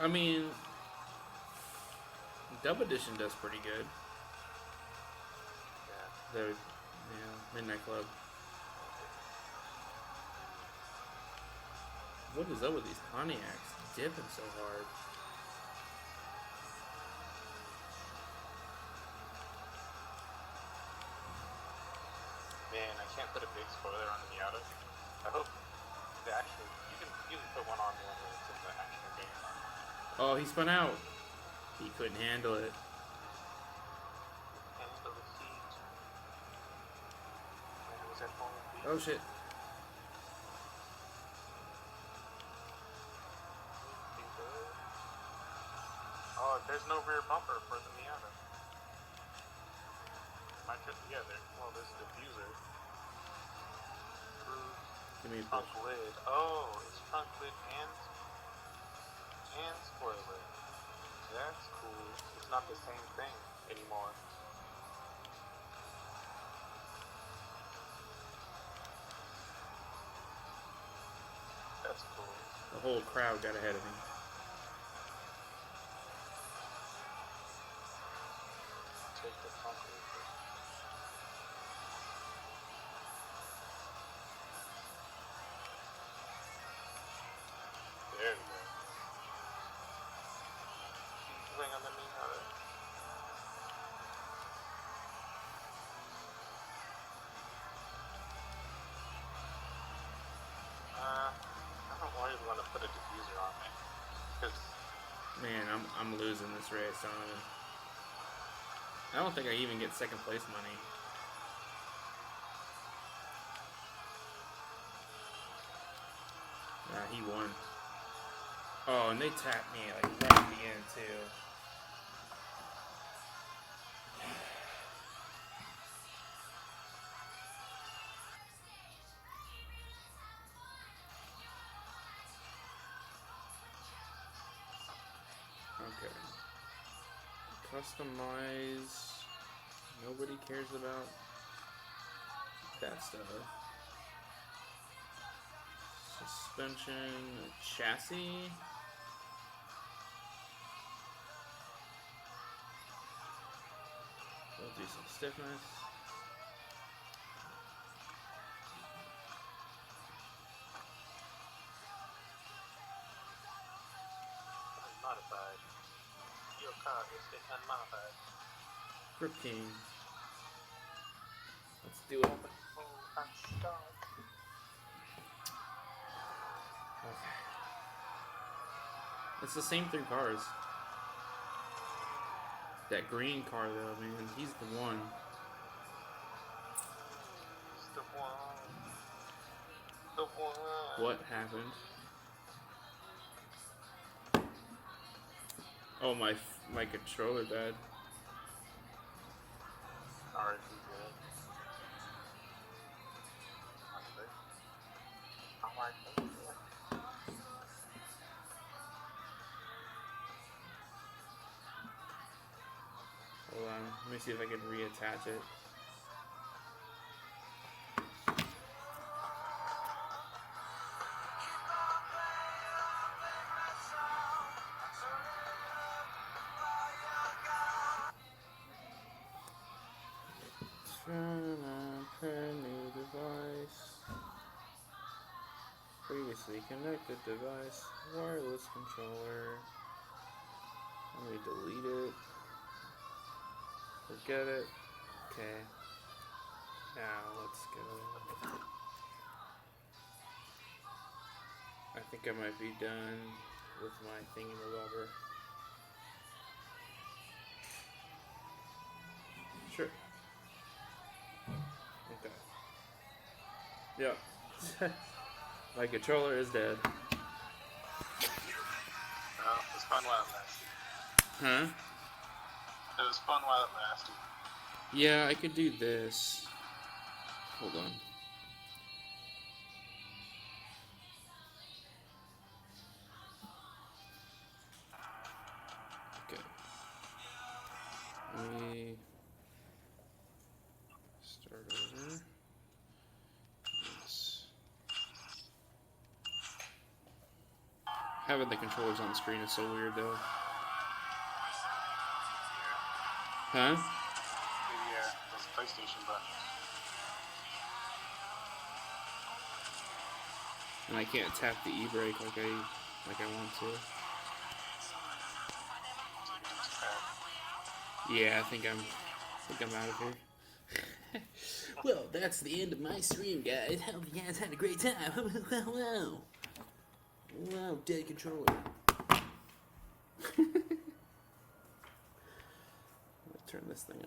I mean, Dub Edition does pretty good. Yeah. The Midnight Club. What is up with these Pontiacs dipping so hard? Man, I can't put a big spoiler on the Miata. I hope the actual you can put one on when it's in the actual game. Oh, he spun out. He couldn't handle it. Handle the heat. Man, was that phone? Oh shit. Oh, there's no rear bumper for the Miata. Might just well, there's a diffuser. Give me a Trunk push. lid. Oh, it's trunk lid and spoiler. That's cool. It's not the same thing anymore. That's cool. The whole crowd got ahead of me. Take the trunk lid first. There we go. Wing on the Miata. I don't really want to put a diffuser on it. Because Man, I'm losing this race on. I don't think I even get second place money. Nah, he won. Oh, and they tapped me like right at the end too. Okay. Customize. Nobody cares about that stuff. Suspension, chassis. We'll do some stiffness. unmodified. Your car is unmodified. Grip King. Let's do it. Oh, unstart. Okay. It's the same three cars. That green car though, man, he's the one. It's the one. The one. What happened? Oh, my controller died. Alright, we good. Alright, we good. Hold on, let me see if I can reattach it. Found a brand new device. Previously connected device. Wireless controller. Let me delete it. Forget it. Okay. Now let's go. I think I might be done with my thingamabobber. Sure. Okay. Yep. My controller is dead. Well, it was fun while it lasted. Huh? It was fun while it lasted. Yeah, I could do this. Hold on. Okay. Let me start over. Yes. Having the controllers on the screen is so weird, though. Huh? The those PlayStation buttons. And I can't tap the e-brake like I want to. Yeah, I think I'm out of here. Well, that's the end of my stream, guys. Hope you guys had a great time. Wow. Wow, dead controller. Let's turn this thing off.